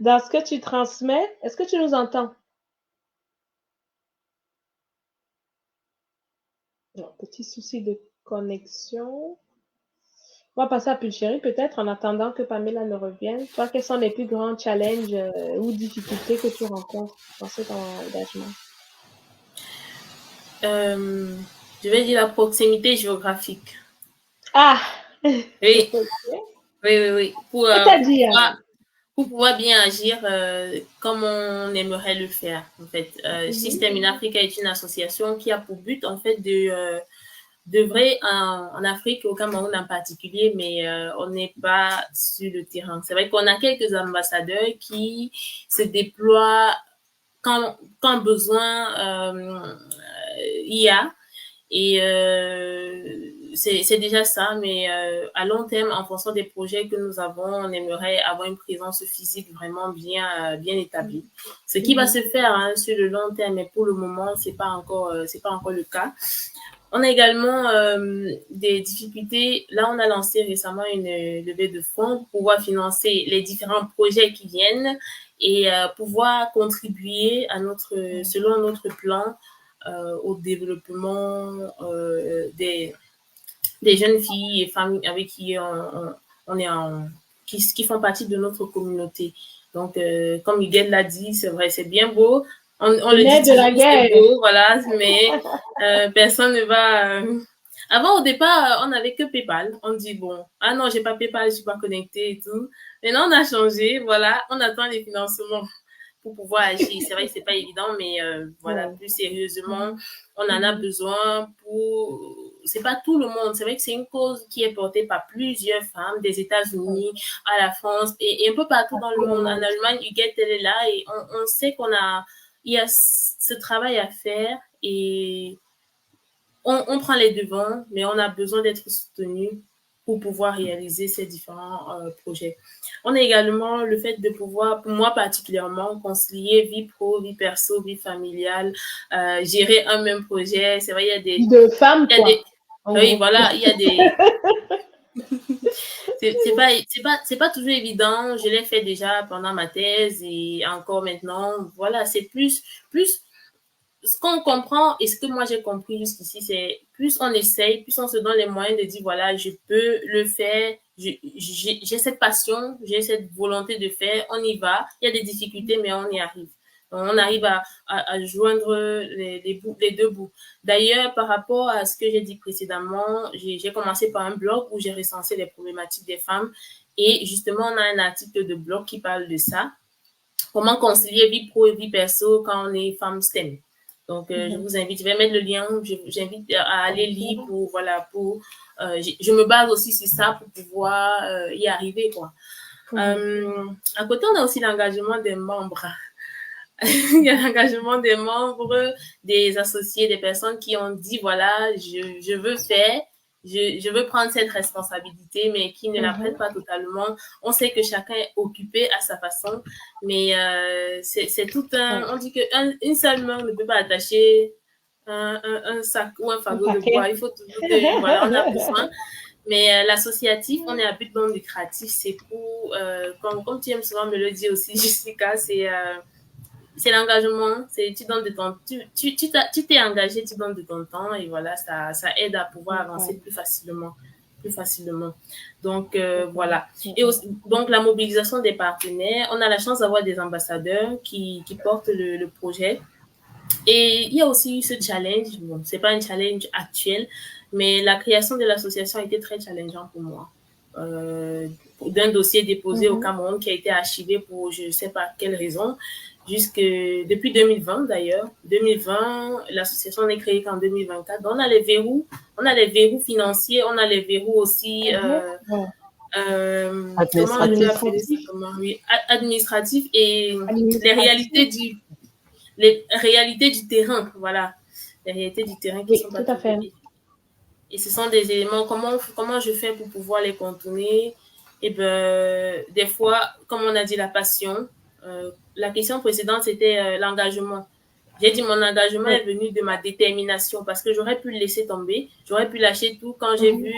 dans ce que tu transmets. Est-ce que tu nous entends? Non, petit souci de connexion. On va passer à Pulchérie peut-être en attendant que Pamela ne revienne. Toi, quels sont les plus grands challenges ou difficultés que tu rencontres dans cet engagement? Je vais dire la proximité géographique. Ah! Oui, oui. C'est-à-dire? Pour pouvoir bien agir comme on aimerait le faire, en fait. Système in Africa est une association qui a pour but, en fait, d'œuvrer en Afrique, au Cameroun en particulier, mais on n'est pas sur le terrain. C'est vrai qu'on a quelques ambassadeurs qui se déploient quand besoin il y a. Et c'est déjà ça, mais à long terme, en fonction des projets que nous avons, on aimerait avoir une présence physique vraiment bien établie. Ce qui va se faire sur le long terme, mais pour le moment, c'est pas encore le cas. On a également des difficultés. Là, on a lancé récemment une levée de fonds pour pouvoir financer les différents projets qui viennent et pouvoir contribuer à selon notre plan au développement des jeunes filles et femmes avec qui on est qui font partie de notre communauté. Donc, comme Miguel l'a dit, c'est vrai, c'est bien beau. On le dit de la toujours, c'est guerre. beau, voilà, mais personne ne va... Avant, au départ, on n'avait que PayPal. On dit, bon, ah non, j'ai pas PayPal, je suis pas connectée et tout. Maintenant, on a changé, voilà, on attend les financements pour pouvoir agir. C'est vrai que c'est pas évident, mais voilà, plus sérieusement, on en a besoin pour... C'est pas tout le monde. C'est vrai que c'est une cause qui est portée par plusieurs femmes des États-Unis à la France et un peu partout dans le monde. En Allemagne, Huguette, elle est là et on sait il y a ce travail à faire et on prend les devants, mais on a besoin d'être soutenu pour pouvoir réaliser ces différents projets. On a également le fait de pouvoir, pour moi particulièrement, concilier vie pro, vie perso, vie familiale, gérer un même projet. C'est vrai, il y a des... De femmes, quoi. Oui, voilà, il y a des... c'est pas toujours évident. Je l'ai fait déjà pendant ma thèse et encore maintenant. Voilà, c'est plus ce qu'on comprend et ce que moi j'ai compris jusqu'ici, c'est plus on essaye, plus on se donne les moyens de dire voilà, je peux le faire, j'ai cette passion, j'ai cette volonté de faire, on y va. Il y a des difficultés, mais on y arrive. Donc, on arrive à joindre les deux bouts. D'ailleurs, par rapport à ce que j'ai dit précédemment, j'ai commencé par un blog où j'ai recensé les problématiques des femmes et justement, on a un article de blog qui parle de ça. Comment concilier vie pro et vie perso quand on est femme STEM. Donc, je vous invite, je vais mettre le lien, j'invite à aller lire je me base aussi sur ça pour pouvoir y arriver, quoi. À côté, on a aussi l'engagement des membres. Il y a l'engagement des membres, des associés, des personnes qui ont dit, voilà, je veux faire, je veux prendre cette responsabilité, mais qui ne la prennent pas totalement. On sait que chacun est occupé à sa façon, mais c'est tout on dit qu'une seule main ne peut pas attacher un sac ou un fardeau de bois. Il faut toujours voilà, on a besoin. Mais l'associatif, on est à but non lucratif, c'est pour, comme tu aimes souvent me le dire aussi, Jessica, c'est l'engagement, tu donnes de ton, tu t'es engagé, tu donnes de ton temps et voilà, ça aide à pouvoir avancer plus facilement. Donc, voilà. Et aussi, donc, la mobilisation des partenaires, on a la chance d'avoir des ambassadeurs qui portent le projet. Et il y a aussi eu ce challenge, bon, c'est pas un challenge actuel, mais la création de l'association a été très challengeant pour moi. D'un dossier déposé au Cameroun qui a été archivé pour je ne sais pas quelle raison, depuis 2020 d'ailleurs. 2020, l'association n'est créée qu'en 2024. Donc on a les verrous financiers, on a les verrous aussi administratifs et les réalités du terrain, voilà, les réalités du terrain qui sont pas tout à fait. Et ce sont des éléments, comment je fais pour pouvoir les contourner? Et ben, des fois, comme on a dit, la passion. La question précédente, c'était l'engagement. J'ai dit mon engagement est venu de ma détermination parce que j'aurais pu le laisser tomber, j'aurais pu lâcher tout quand j'ai vu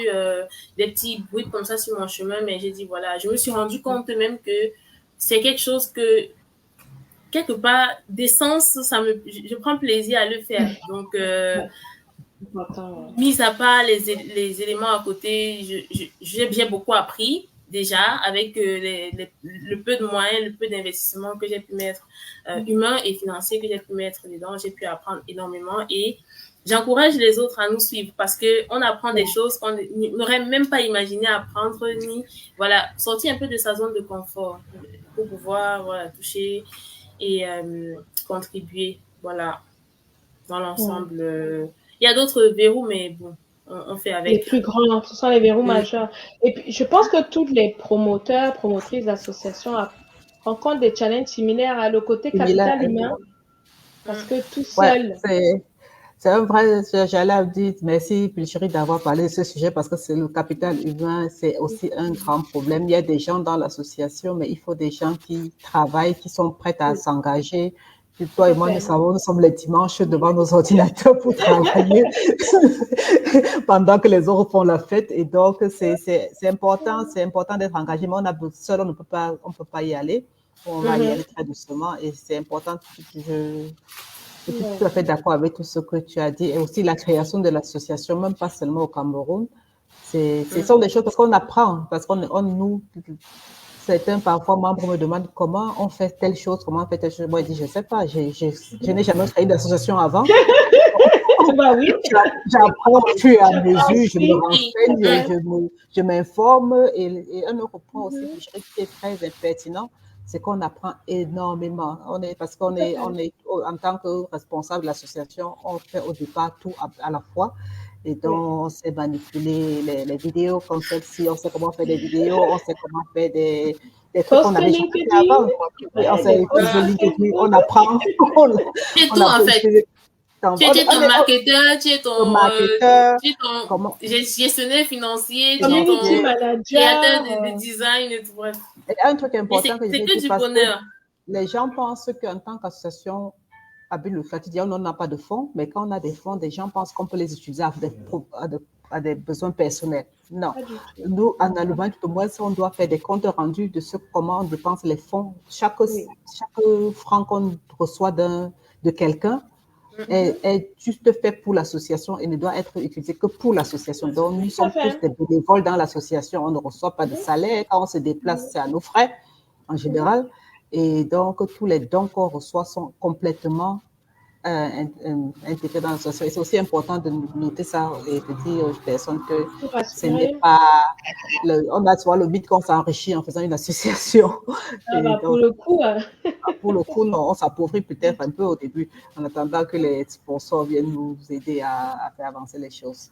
des petits bruits comme ça sur mon chemin, mais j'ai dit voilà, je me suis rendu compte même que c'est quelque chose que quelque part d'essence, je prends plaisir à le faire. Donc mis à part les éléments à côté, j'ai beaucoup appris déjà avec le peu de moyens, le peu d'investissement que j'ai pu mettre, humain et financier que j'ai pu mettre dedans. J'ai pu apprendre énormément et j'encourage les autres à nous suivre parce qu'on apprend des choses qu'on n'aurait même pas imaginé apprendre, ni voilà, sortir un peu de sa zone de confort pour pouvoir voilà, toucher et contribuer voilà, dans l'ensemble. Il y a d'autres verrous, mais bon, on fait avec. Les plus grands, ce sont les verrous majeurs. Et puis, je pense que tous les promoteurs, promotrices d'associations rencontrent des challenges similaires à le côté capital humain. Parce que tout seul. C'est un vrai, j'allais dire merci Pulchérie d'avoir parlé de ce sujet parce que c'est le capital humain, c'est aussi un grand problème. Il y a des gens dans l'association, mais il faut des gens qui travaillent, qui sont prêts à s'engager. Toi et moi, nous savons, nous sommes les dimanches devant nos ordinateurs pour travailler pendant que les autres font la fête. Et donc, c'est important d'être engagé, mais seul, on ne peut pas y aller. On va y aller très doucement et c'est important. Je suis tout à fait d'accord avec tout ce que tu as dit et aussi la création de l'association, même pas seulement au Cameroun. Ce sont des choses parce qu'on apprend, parce nous, certains parfois membres me demandent comment on fait telle chose, comment on fait telle chose. Moi, je dis, je sais pas, je n'ai jamais créé d'association avant. Bah oui. J'apprends au fur et à mesure, je me renseigne, je m'informe et un autre point aussi qui est très pertinent, c'est qu'on apprend énormément. Parce qu'on est, en tant que responsable de l'association, on fait au départ tout à la fois. Et donc, on sait manipuler les vidéos comme celle-ci, on sait comment faire des vidéos, on sait comment faire des trucs qu'on n'avait jamais fait avant. On apprend. C'est tout, en fait. Tu es ton marketeur, tu es ton gestionnaire financier, tu es ton créateur de design et tout. Bref. Un truc important que je veux dire, parce que les gens pensent qu'en tant qu'association à but lucratif, on n'a pas de fonds, mais quand on a des fonds, des gens pensent qu'on peut les utiliser à des besoins personnels. Non. Nous, en Allemagne, tout au moins, on doit faire des comptes rendus de comment on dépense les fonds. Chaque franc qu'on reçoit de quelqu'un est juste fait pour l'association et ne doit être utilisé que pour l'association. Donc, nous sommes tous des bénévoles dans l'association. On ne reçoit pas de salaire. Quand on se déplace, c'est à nos frais, en général. Et donc, tous les dons qu'on reçoit sont complètement intégrés dans l'association. Et c'est aussi important de noter ça et de dire aux personnes que ce n'est pas... on a souvent le mythe qu'on s'enrichit en faisant une association. Donc, pour le coup... Pour le coup, non, on s'appauvrit peut-être un peu au début, en attendant que les sponsors viennent nous aider à faire avancer les choses.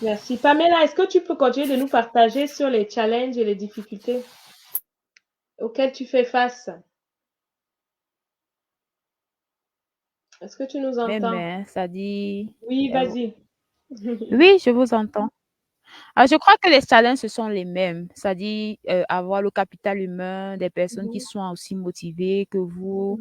Merci. Pamela, est-ce que tu peux continuer de nous partager sur les challenges et les difficultés auxquelles tu fais face? Est-ce que tu nous entends? Ça dit... Oui, vas-y. Oui, je vous entends. Alors, je crois que les challenges, ce sont les mêmes. C'est-à-dire avoir le capital humain, des personnes qui sont aussi motivées que vous.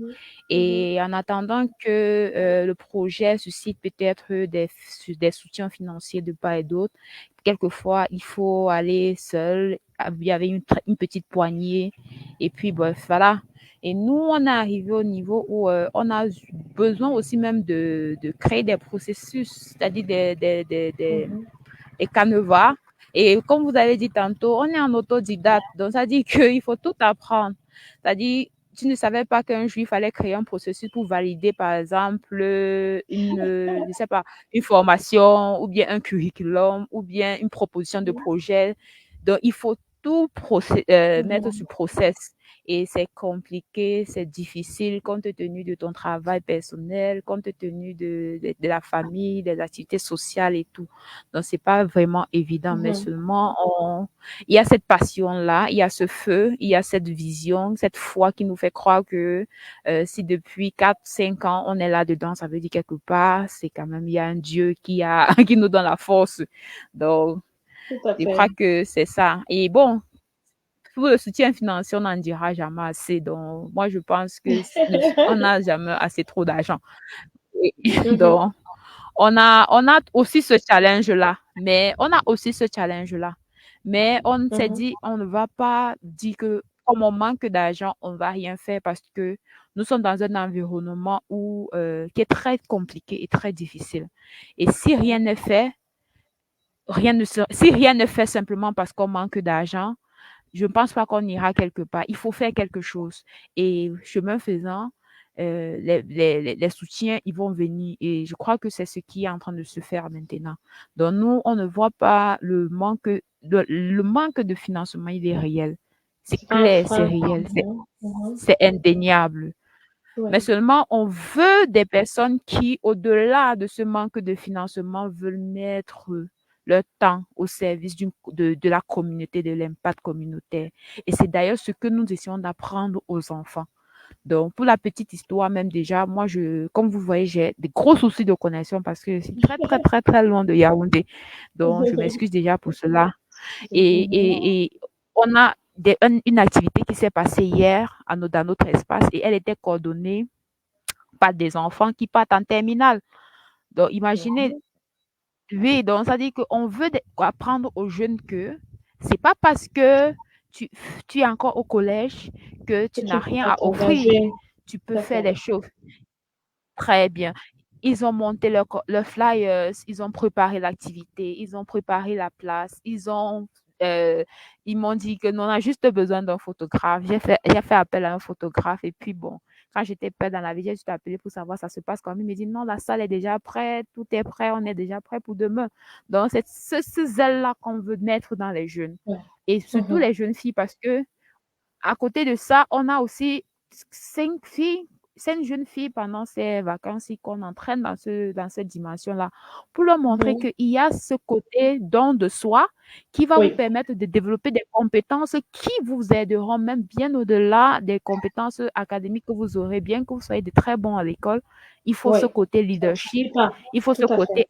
Et en attendant que le projet suscite peut-être des soutiens financiers de part et d'autre, quelquefois, il faut aller seul. Il y avait une petite poignée. Et puis, bref, voilà. Et nous, on est arrivé au niveau où on a besoin aussi même de créer des processus, c'est-à-dire des canevas. Et comme vous avez dit tantôt, on est en autodidacte. Donc, ça dit qu'il faut tout apprendre. C'est-à-dire, tu ne savais pas qu'un jour, il fallait créer un processus pour valider, par exemple, je sais pas, une formation ou bien un curriculum ou bien une proposition de projet. Donc, il faut tout mettre sur process. Et c'est compliqué, c'est difficile compte tenu de ton travail personnel, compte tenu de la famille, des activités sociales et tout. Donc, c'est pas vraiment évident, mais seulement il y a cette passion-là, il y a ce feu, il y a cette vision, cette foi qui nous fait croire que si depuis 4-5 ans, on est là-dedans, ça veut dire quelque part, c'est quand même, il y a un Dieu qui nous donne la force. Donc, je crois que c'est ça. Et bon, pour le soutien financier, on n'en dira jamais assez. Donc, moi, je pense que on n'a jamais assez trop d'argent. Donc, on a aussi ce challenge-là. Mais on s'est dit, on ne va pas dire que comme on manque d'argent, on ne va rien faire parce que nous sommes dans un environnement qui est très compliqué et très difficile. Et si rien n'est fait, si rien ne fait simplement parce qu'on manque d'argent, je ne pense pas qu'on ira quelque part. Il faut faire quelque chose. Et chemin faisant, les soutiens, ils vont venir. Et je crois que c'est ce qui est en train de se faire maintenant. Donc, nous, on ne voit pas le manque de financement, il est réel. C'est clair, c'est réel, c'est indéniable. Mais seulement, on veut des personnes qui, au-delà de ce manque de financement, veulent mettre leur temps au service de la communauté, de l'impact communautaire. Et c'est d'ailleurs ce que nous essayons d'apprendre aux enfants. Donc, pour la petite histoire, même déjà, moi, comme vous voyez, j'ai des gros soucis de connexion parce que c'est très, très, très, très loin de Yaoundé. Donc, je m'excuse déjà pour cela. Et on a une activité qui s'est passée hier dans notre espace et elle était coordonnée par des enfants qui partent en terminale. Donc, imaginez, oui, donc ça dit qu'on veut apprendre aux jeunes que c'est pas parce que tu, tu es encore au collège que Que tu tu n'as ne peux rien pas à offrir. t'engager. Tu Tout peux à faire fait. les choses très bien. Ils ont monté leur flyers, ils ont préparé l'activité, ils ont préparé la place, euh, ils m'ont dit que nous, on a juste besoin d'un photographe. J'ai fait appel à un photographe et puis bon, quand j'étais pas dans la vie, j'ai juste appelé pour savoir ça se passe comment. Il me dit non, la salle est déjà prête, tout est prêt, on est déjà prêt pour demain. Donc, c'est ce zèle-là qu'on veut mettre dans les jeunes Ouais. et surtout les jeunes filles parce que à côté de ça, on a aussi 5 filles, 5 jeunes filles pendant ces vacances qu'on entraîne dans cette dimension-là pour leur montrer qu'il y a ce côté don de soi qui va vous Oui. permettre de développer des compétences qui vous aideront même bien au-delà des compétences académiques que vous aurez, bien que vous soyez de très bons à l'école. Il faut ce Oui. côté Ça ne leadership, suffit pas. il faut Tout ce à fait. côté,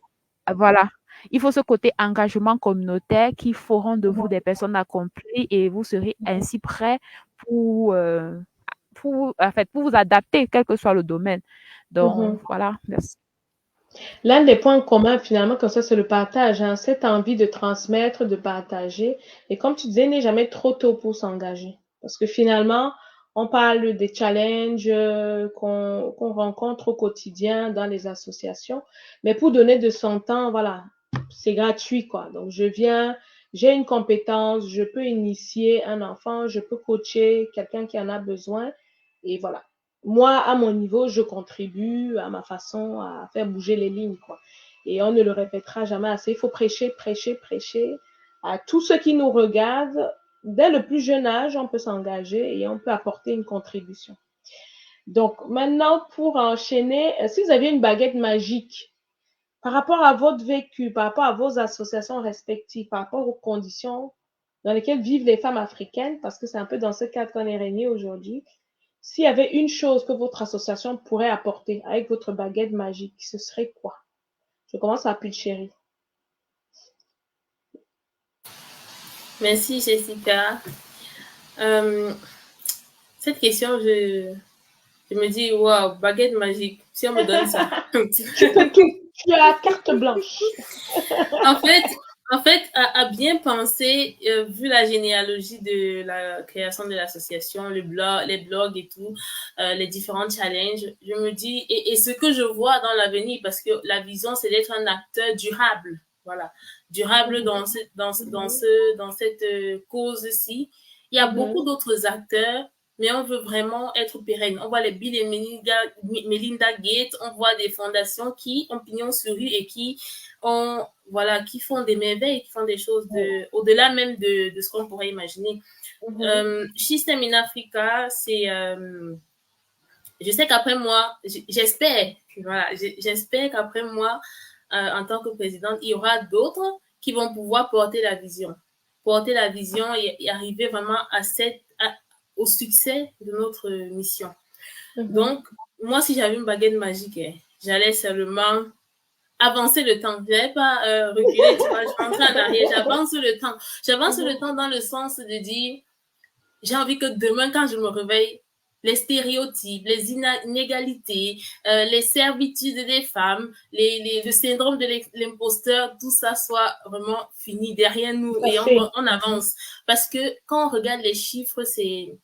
voilà, il faut ce côté engagement communautaire qui feront de vous des personnes accomplies et vous serez ainsi prêts pour, en fait, pour vous adapter, quel que soit le domaine. Donc, voilà, merci. L'un des points communs, finalement, comme ça, c'est le partage, hein, cette envie de transmettre, de partager. Et comme tu disais, il n'est jamais trop tôt pour s'engager. Parce que finalement, on parle des challenges qu'on rencontre au quotidien dans les associations. Mais pour donner de son temps, voilà, c'est gratuit, quoi. Donc, je viens, j'ai une compétence, je peux initier un enfant, je peux coacher quelqu'un qui en a besoin. Et voilà. Moi, à mon niveau, je contribue à ma façon à faire bouger les lignes, quoi. Et on ne le répétera jamais assez. Il faut prêcher, prêcher, prêcher à tous ceux qui nous regardent. Dès le plus jeune âge, on peut s'engager et on peut apporter une contribution. Donc, maintenant, pour enchaîner, si vous aviez une baguette magique par rapport à votre vécu, par rapport à vos associations respectives, par rapport aux conditions dans lesquelles vivent les femmes africaines, parce que c'est un peu dans ce cadre qu'on est régné aujourd'hui, s'il y avait une chose que votre association pourrait apporter avec votre baguette magique, ce serait quoi? Je commence à Chérie. Merci, Jessica. Cette question, je me dis, waouh, baguette magique, si on me donne ça. Tu peux tout. Tu as carte blanche. En fait, à bien penser, vu la généalogie de la création de l'association, les blogs et tout, les différents challenges, je me dis, et ce que je vois dans l'avenir, parce que la vision, c'est d'être un acteur durable. Voilà. Durable dans cette cause-ci. Il y a beaucoup d'autres acteurs, mais on veut vraiment être pérenne. On voit les Bill et Melinda Gates, on voit des fondations qui ont pignon sur rue et qui font des merveilles, qui font des choses au-delà même de ce qu'on pourrait imaginer. System in Africa, c'est, je sais qu'après moi, j'espère qu'après moi, en tant que présidente, il y aura d'autres qui vont pouvoir porter la vision et arriver vraiment au succès de notre mission. Donc, moi, si j'avais une baguette magique, j'allais seulement avancer le temps. Je n'allais pas reculer, tu vois, je rentrais en arrière, j'avance le temps. J'avance le temps dans le sens de dire, j'ai envie que demain, quand je me réveille, les stéréotypes, les inégalités, les servitudes des femmes, le syndrome de l'imposteur, tout ça soit vraiment fini derrière nous et on avance. Parce que quand on regarde les chiffres, j'ai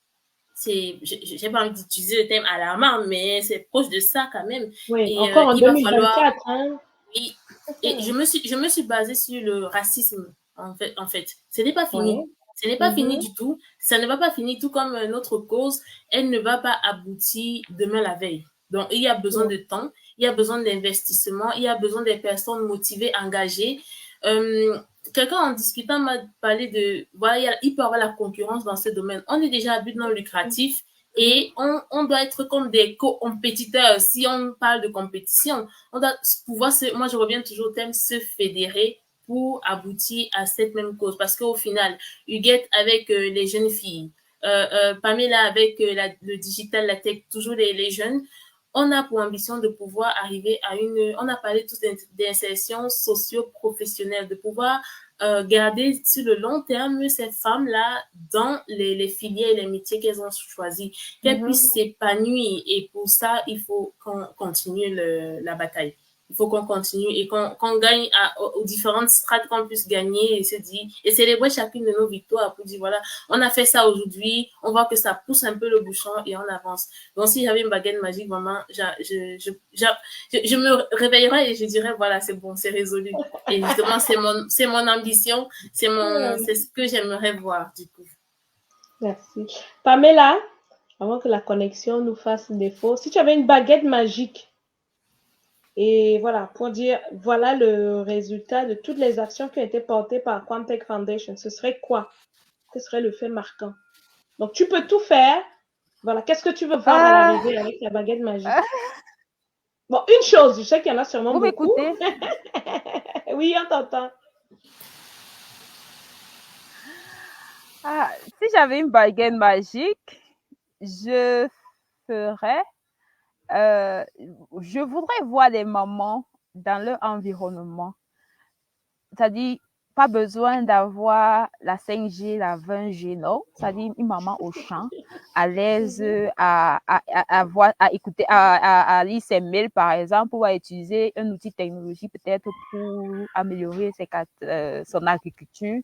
pas envie d'utiliser le terme alarmant, mais c'est proche de ça quand même. Oui, et encore en il va 2024, falloir, hein. oui, et je me suis basée sur le racisme, en fait. Ce n'est pas fini. Ouais. Ce n'est pas fini du tout. Ça ne va pas finir, tout comme notre cause, elle ne va pas aboutir demain la veille. Donc, il y a besoin de temps, il y a besoin d'investissement, il y a besoin des personnes motivées, engagées. Quelqu'un en discutant m'a parlé de, voilà, il peut y avoir la concurrence dans ce domaine. On est déjà à but non lucratif et on doit être comme des compétiteurs. Si on parle de compétition, on doit pouvoir moi je reviens toujours au thème, se fédérer pour aboutir à cette même cause. Parce qu'au final, Huguette avec les jeunes filles, Pamela, avec le digital, la tech, toujours les jeunes, on a pour ambition de pouvoir arriver à on a parlé tous d'insertion socio-professionnelle, de pouvoir garder sur le long terme ces femmes-là dans les filières et les métiers qu'elles ont choisis, qu'elles puissent s'épanouir. Et pour ça, il faut qu'on continue la bataille. Il faut qu'on continue et qu'on gagne aux différentes strates, qu'on puisse gagner et se dire, et célébrer chacune de nos victoires pour dire, voilà, on a fait ça aujourd'hui, on voit que ça pousse un peu le bouchon et on avance. Donc, si j'avais une baguette magique, vraiment, je me réveillerais et je dirais, voilà, c'est bon, c'est résolu. Et justement, c'est mon ambition, c'est ce que j'aimerais voir, du coup. Merci. Pamela, avant que la connexion nous fasse défaut, si tu avais une baguette magique, et voilà, pour dire, voilà le résultat de toutes les actions qui ont été portées par Quantech Foundation, ce serait quoi? Ce serait le fait marquant. Donc, tu peux tout faire. Voilà, qu'est-ce que tu veux voir à l'arrivée avec la baguette magique? Bon, une chose, je sais qu'il y en a sûrement Vous beaucoup. m'écoutez? Oui, on t'entend. Si j'avais une baguette magique, je ferais, je voudrais voir les mamans dans leur environnement. C'est-à-dire, pas besoin d'avoir la 5G, la 20G, non. C'est-à-dire, une maman au champ, à l'aise à écouter, à lire ses mails, par exemple, ou à utiliser un outil technologique peut-être pour améliorer son agriculture.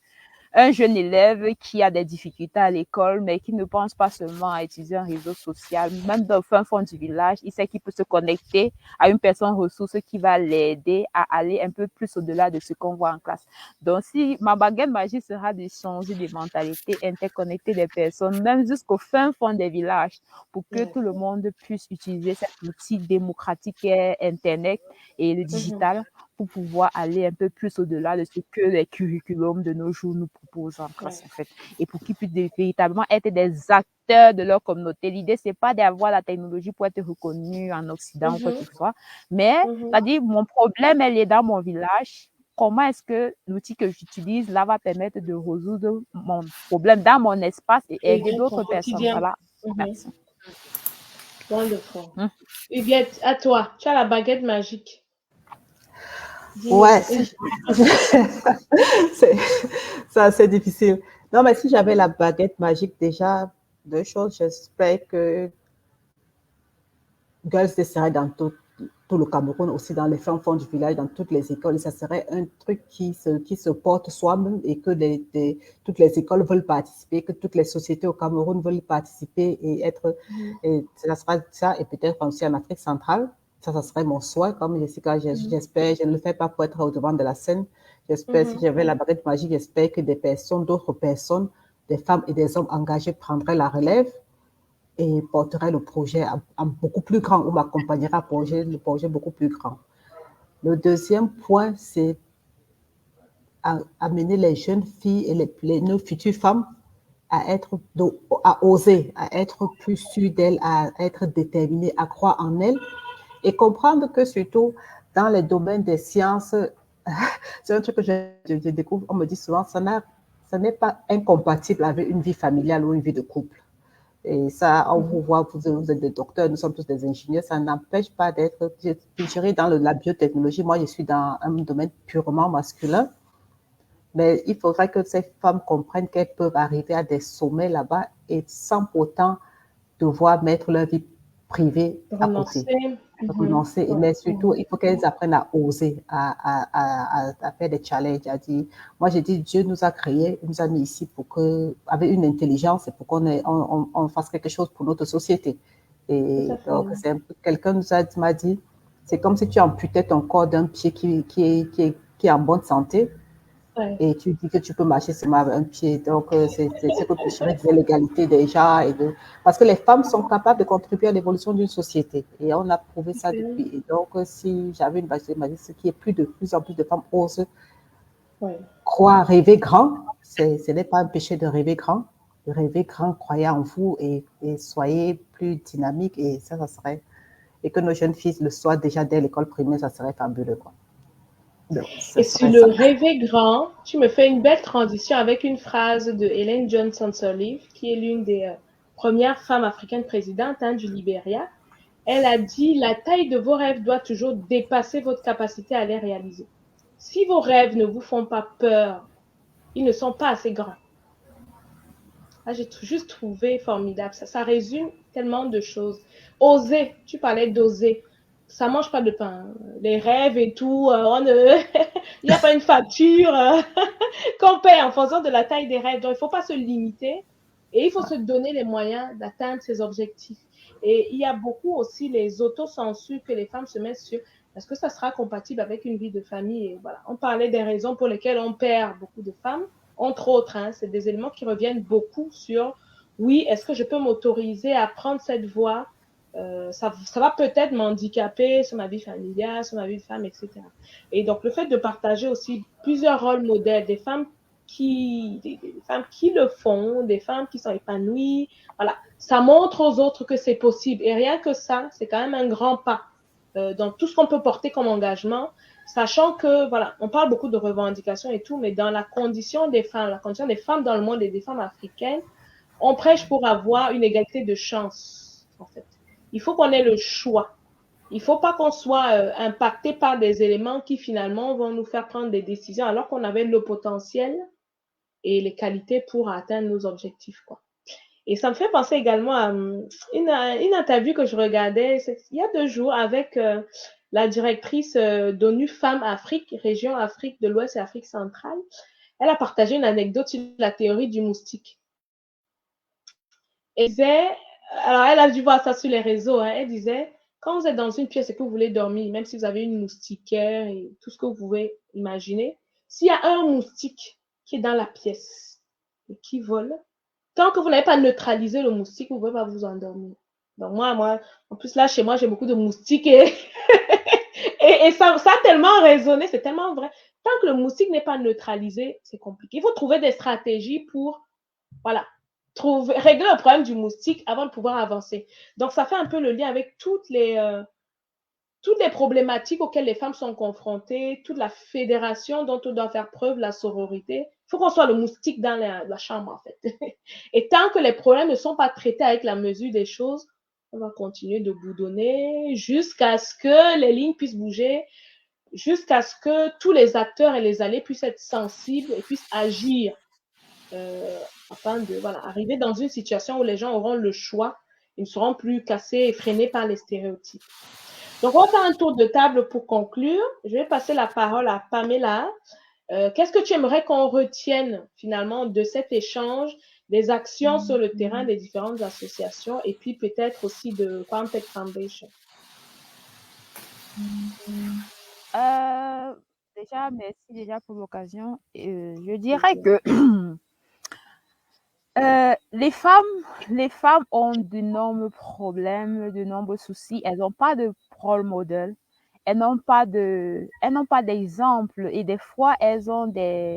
Un jeune élève qui a des difficultés à l'école, mais qui ne pense pas seulement à utiliser un réseau social, même dans le fin fond du village, il sait qu'il peut se connecter à une personne ressource qui va l'aider à aller un peu plus au-delà de ce qu'on voit en classe. Donc, si ma baguette magique sera de changer des mentalités, interconnecter des personnes, même jusqu'au fin fond des villages, pour que tout le monde puisse utiliser cet outil démocratique qu'est Internet et le digital, pour pouvoir aller un peu plus au-delà de ce que les curriculums de nos jours nous proposent en classe, en fait. Et pour qu'ils puissent véritablement être des acteurs de leur communauté. L'idée, c'est pas d'avoir la technologie pour être reconnu en Occident ou quoi que ce soit. Mais, c'est-à-dire, mon problème, elle est dans mon village. Comment est-ce que l'outil que j'utilise là va permettre de résoudre mon problème dans mon espace et aider d'autres personnes? Voilà. Merci. Wonderful. Huguette, à toi, tu as la baguette magique. Ouais, c'est assez difficile. Non, mais si j'avais la baguette magique, déjà, deux choses, j'espère que Girls serait dans tout le Cameroun, aussi dans les fins fonds du village, dans toutes les écoles. Et ça serait un truc qui se porte soi-même et que toutes les écoles veulent participer, que toutes les sociétés au Cameroun veulent participer et être. Et ça sera ça, et peut-être aussi en Afrique centrale. Ça serait mon souhait, comme Jessica, j'espère, je ne le fais pas pour être au devant de la scène. J'espère, si j'avais la baguette magique, j'espère que d'autres personnes, des femmes et des hommes engagés prendraient la relève et porterait le projet à beaucoup plus grand ou m'accompagnera à le projet beaucoup plus grand. Le deuxième point, c'est amener les jeunes filles et nos futures femmes à oser, à être plus sûres d'elles, à être déterminées, à croire en elles et comprendre que surtout dans les domaines des sciences, c'est un truc que je découvre, on me dit souvent, ça n'est pas incompatible avec une vie familiale ou une vie de couple. Et ça, on vous voit, vous êtes des docteurs, nous sommes tous des ingénieurs, ça n'empêche pas d'être, je dirais dans la biotechnologie, moi je suis dans un domaine purement masculin, mais il faudrait que ces femmes comprennent qu'elles peuvent arriver à des sommets là-bas et sans pourtant devoir mettre leur vie privée à côté. Renoncer, mais surtout, il faut qu'elles apprennent à oser, à faire des challenges, à dire, moi j'ai dit, Dieu nous a créés, nous a mis ici avec une intelligence et pour on fasse quelque chose pour notre société. Et donc, quelqu'un m'a dit, c'est comme si tu amputais ton corps d'un pied qui est en bonne santé. Ouais. Et tu dis que tu peux marcher seulement avec un pied. Donc, c'est ce que je disais, l'égalité déjà. Parce que les femmes sont capables de contribuer à l'évolution d'une société. Et on a prouvé ça depuis. Et donc, si j'avais une baguette magique, ce qui est de plus en plus de femmes osent croire, rêver grand. Ce n'est pas un péché de rêver grand. De rêver grand, croyez en vous et soyez plus dynamique. Et ça serait... Et que nos jeunes filles le soient déjà dès l'école primaire, ça serait fabuleux, quoi. Et sur le rêver grand, tu me fais une belle transition avec une phrase de Ellen Johnson Sirleaf, qui est l'une des premières femmes africaines présidentes du Libéria. Elle a dit: la taille de vos rêves doit toujours dépasser votre capacité à les réaliser. Si vos rêves ne vous font pas peur, ils ne sont pas assez grands. Ah, j'ai juste trouvé formidable. Ça résume tellement de choses. Oser, tu parlais d'oser. Ça mange pas de pain. Les rêves et tout, il n'y a pas une facture qu'on paie en fonction de la taille des rêves. Donc, il ne faut pas se limiter et il faut se donner les moyens d'atteindre ses objectifs. Et il y a beaucoup aussi les autocensures que les femmes se mettent sur. Est-ce que ça sera compatible avec une vie de famille? Et voilà. On parlait des raisons pour lesquelles on perd beaucoup de femmes, entre autres. C'est des éléments qui reviennent beaucoup sur, oui, est-ce que je peux m'autoriser à prendre cette voie? Ça va peut-être m'handicaper sur ma vie familiale, sur ma vie de femme, etc. Et donc, le fait de partager aussi plusieurs rôles modèles, des femmes qui le font, des femmes qui sont épanouies, voilà, ça montre aux autres que c'est possible. Et rien que ça, c'est quand même un grand pas dans tout ce qu'on peut porter comme engagement, sachant que, voilà, on parle beaucoup de revendications et tout, mais dans la condition des femmes, la condition des femmes dans le monde et des femmes africaines, on prêche pour avoir une égalité de chance, en fait. Il faut qu'on ait le choix. Il ne faut pas qu'on soit impacté par des éléments qui finalement vont nous faire prendre des décisions alors qu'on avait le potentiel et les qualités pour atteindre nos objectifs, quoi. Et ça me fait penser également à une interview que je regardais il y a 2 jours avec la directrice d'ONU Femmes Afrique, région Afrique de l'Ouest et Afrique centrale. Elle a partagé une anecdote sur la théorie du moustique. Elle disait, alors elle a dû voir ça sur les réseaux, elle disait, quand vous êtes dans une pièce et que vous voulez dormir, même si vous avez une moustiquaire et tout ce que vous pouvez imaginer, s'il y a un moustique qui est dans la pièce et qui vole, tant que vous n'avez pas neutralisé le moustique, vous ne pouvez pas vous endormir. Donc moi, en plus là, chez moi, j'ai beaucoup de moustiques et ça a tellement résonné, c'est tellement vrai. Tant que le moustique n'est pas neutralisé, c'est compliqué. Il faut trouver des stratégies pour, voilà, régler le problème du moustique avant de pouvoir avancer. Donc, ça fait un peu le lien avec toutes les problématiques auxquelles les femmes sont confrontées, toute la fédération dont on doit faire preuve, la sororité. Il faut qu'on soit le moustique dans la chambre, en fait. Et tant que les problèmes ne sont pas traités avec la mesure des choses, on va continuer de boudonner jusqu'à ce que les lignes puissent bouger, jusqu'à ce que tous les acteurs et les alliés puissent être sensibles et puissent agir afin de arriver dans une situation où les gens auront le choix, ils ne seront plus cassés et freinés par les stéréotypes. Donc, on va faire un tour de table pour conclure. Je vais passer la parole à Pamela. Qu'est-ce que tu aimerais qu'on retienne finalement de cet échange, des actions sur le terrain des différentes associations et puis peut-être aussi de Quantech Foundation? Déjà, merci déjà pour l'occasion. Je dirais que les femmes ont d'énormes problèmes, de nombreux soucis. Elles n'ont pas de rôle modèle. Elles n'ont pas d'exemple. Et des fois, elles se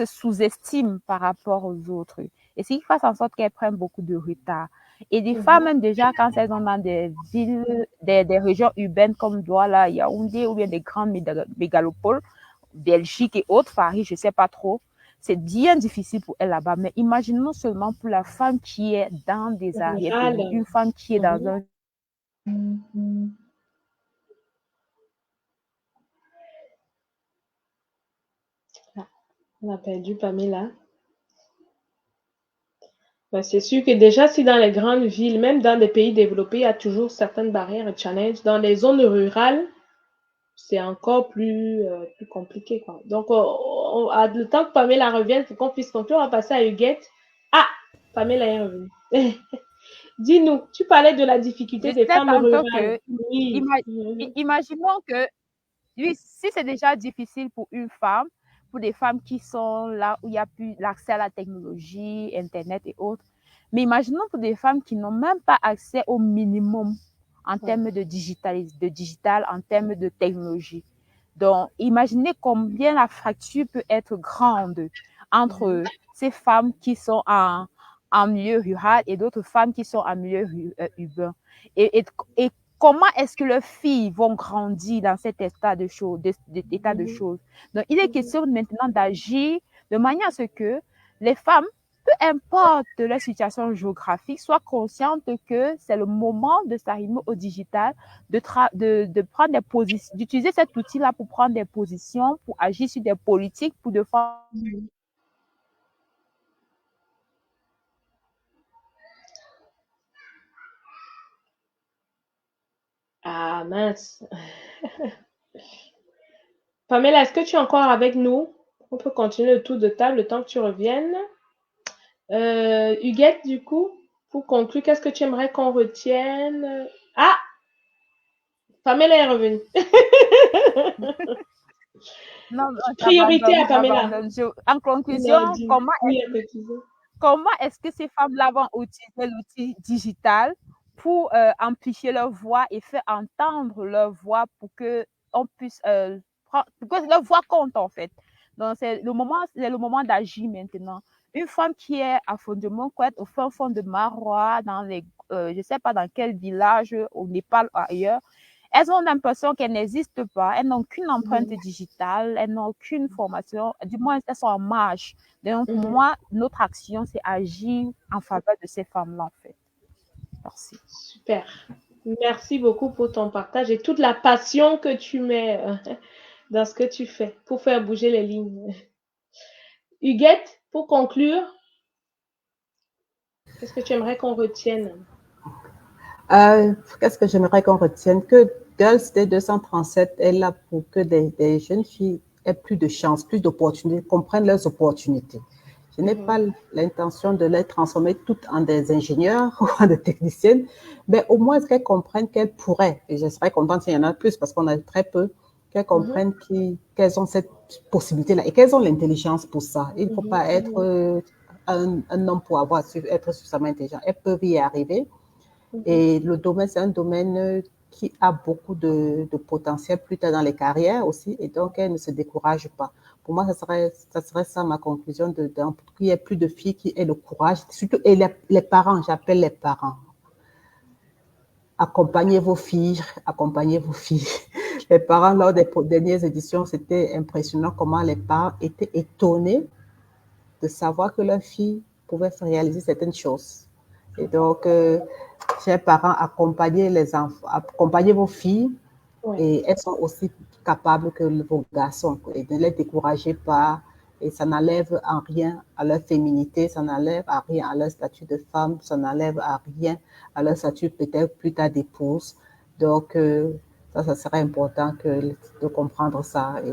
sous-estiment par rapport aux autres. Et ce qui fait en sorte qu'elles prennent beaucoup de retard. Et des femmes, même déjà, quand elles sont dans des villes, des régions urbaines comme Douala, Yaoundé, ou bien des grandes mégalopoles, Belgique et autres, Paris, je ne sais pas trop, c'est bien difficile pour elle là-bas. Mais imaginons seulement pour la femme qui est dans des arrière-pays, une femme qui est dans un... On a perdu Pamela. C'est sûr que déjà, si dans les grandes villes, même dans des pays développés, il y a toujours certaines barrières et challenges, dans les zones rurales, c'est encore plus compliqué, quoi. Donc, le temps que Pamela revienne, pour qu'on puisse conclure, on va passer à Huguette. Ah, Pamela est revenue. Dis-nous, tu parlais de la difficulté des femmes rurales. Oui. Imaginons que, oui, si c'est déjà difficile pour une femme, pour des femmes qui sont là où il n'y a plus l'accès à la technologie, Internet et autres, mais imaginons pour des femmes qui n'ont même pas accès au minimum en termes de digital, en termes de technologie. Donc, imaginez combien la fracture peut être grande entre ces femmes qui sont en milieu rural et d'autres femmes qui sont en milieu urbain. Et comment est-ce que leurs filles vont grandir dans cet état de choses, d'état de choses. Donc, il est question maintenant d'agir de manière à ce que les femmes, peu importe leur situation géographique, soient conscientes que c'est le moment de s'arriver au digital, de prendre des positions, d'utiliser cet outil-là pour prendre des positions, pour agir sur des politiques, pour de faire. Ah, mince. Pamela, est-ce que tu es encore avec nous? On peut continuer le tour de table le temps que tu reviennes. Huguette, du coup, pour conclure, qu'est-ce que tu aimerais qu'on retienne? Ah! Pamela est revenue. Non, Priorité à Pamela. En conclusion, Oui, comment est-ce que ces femmes-là vont utiliser l'outil digital pour amplifier leur voix et faire entendre leur voix pour que on puisse pour que leur voix compte en fait. Donc c'est le moment d'agir maintenant. Une femme qui est à Fondement Couette, au fin fond de Marois, dans les je sais pas dans quel village au Népal ou ailleurs, elles ont l'impression qu'elles n'existent pas, elles n'ont aucune empreinte digitale, elles n'ont aucune formation, du moins elles sont en marge. Donc pour moi, notre action, c'est agir en faveur de ces femmes-là en fait. Merci. Super. Merci beaucoup pour ton partage et toute la passion que tu mets dans ce que tu fais pour faire bouger les lignes. Huguette, pour conclure, qu'est-ce que tu aimerais qu'on retienne? Qu'est-ce que j'aimerais qu'on retienne? Que Girls Day 237 est là pour que des jeunes filles aient plus de chances, plus d'opportunités, comprennent leurs opportunités. Je n'ai pas l'intention de les transformer toutes en des ingénieurs ou en des techniciennes, mais au moins qu'elles comprennent qu'elles pourraient, et je serais contente s'il y en a plus parce qu'on a très peu, qu'elles comprennent qu'elles ont cette possibilité-là et qu'elles ont l'intelligence pour ça. Il ne faut pas être un homme pour être suffisamment intelligent. Elles peuvent y arriver. Et le domaine, c'est un domaine qui a beaucoup de potentiel plus tard dans les carrières aussi, et donc elles ne se découragent pas. Pour moi, ça serait ça ma conclusion, qu'il y ait plus de filles qui aient le courage, surtout, et les parents, j'appelle les parents. Accompagnez vos filles, accompagnez vos filles. Les parents, lors des dernières éditions, c'était impressionnant comment les parents étaient étonnés de savoir que leur fille pouvait réaliser certaines choses. Et donc, chers parents, accompagnez les enfants, accompagnez vos filles, et elles sont aussi capables que vos garçons. Et ne les découragez pas, et ça n'enlève en rien à leur féminité, ça n'enlève à rien à leur statut de femme, ça n'enlève à rien à leur statut peut-être plus tard d'épouse. Donc, ça serait important de comprendre ça. Et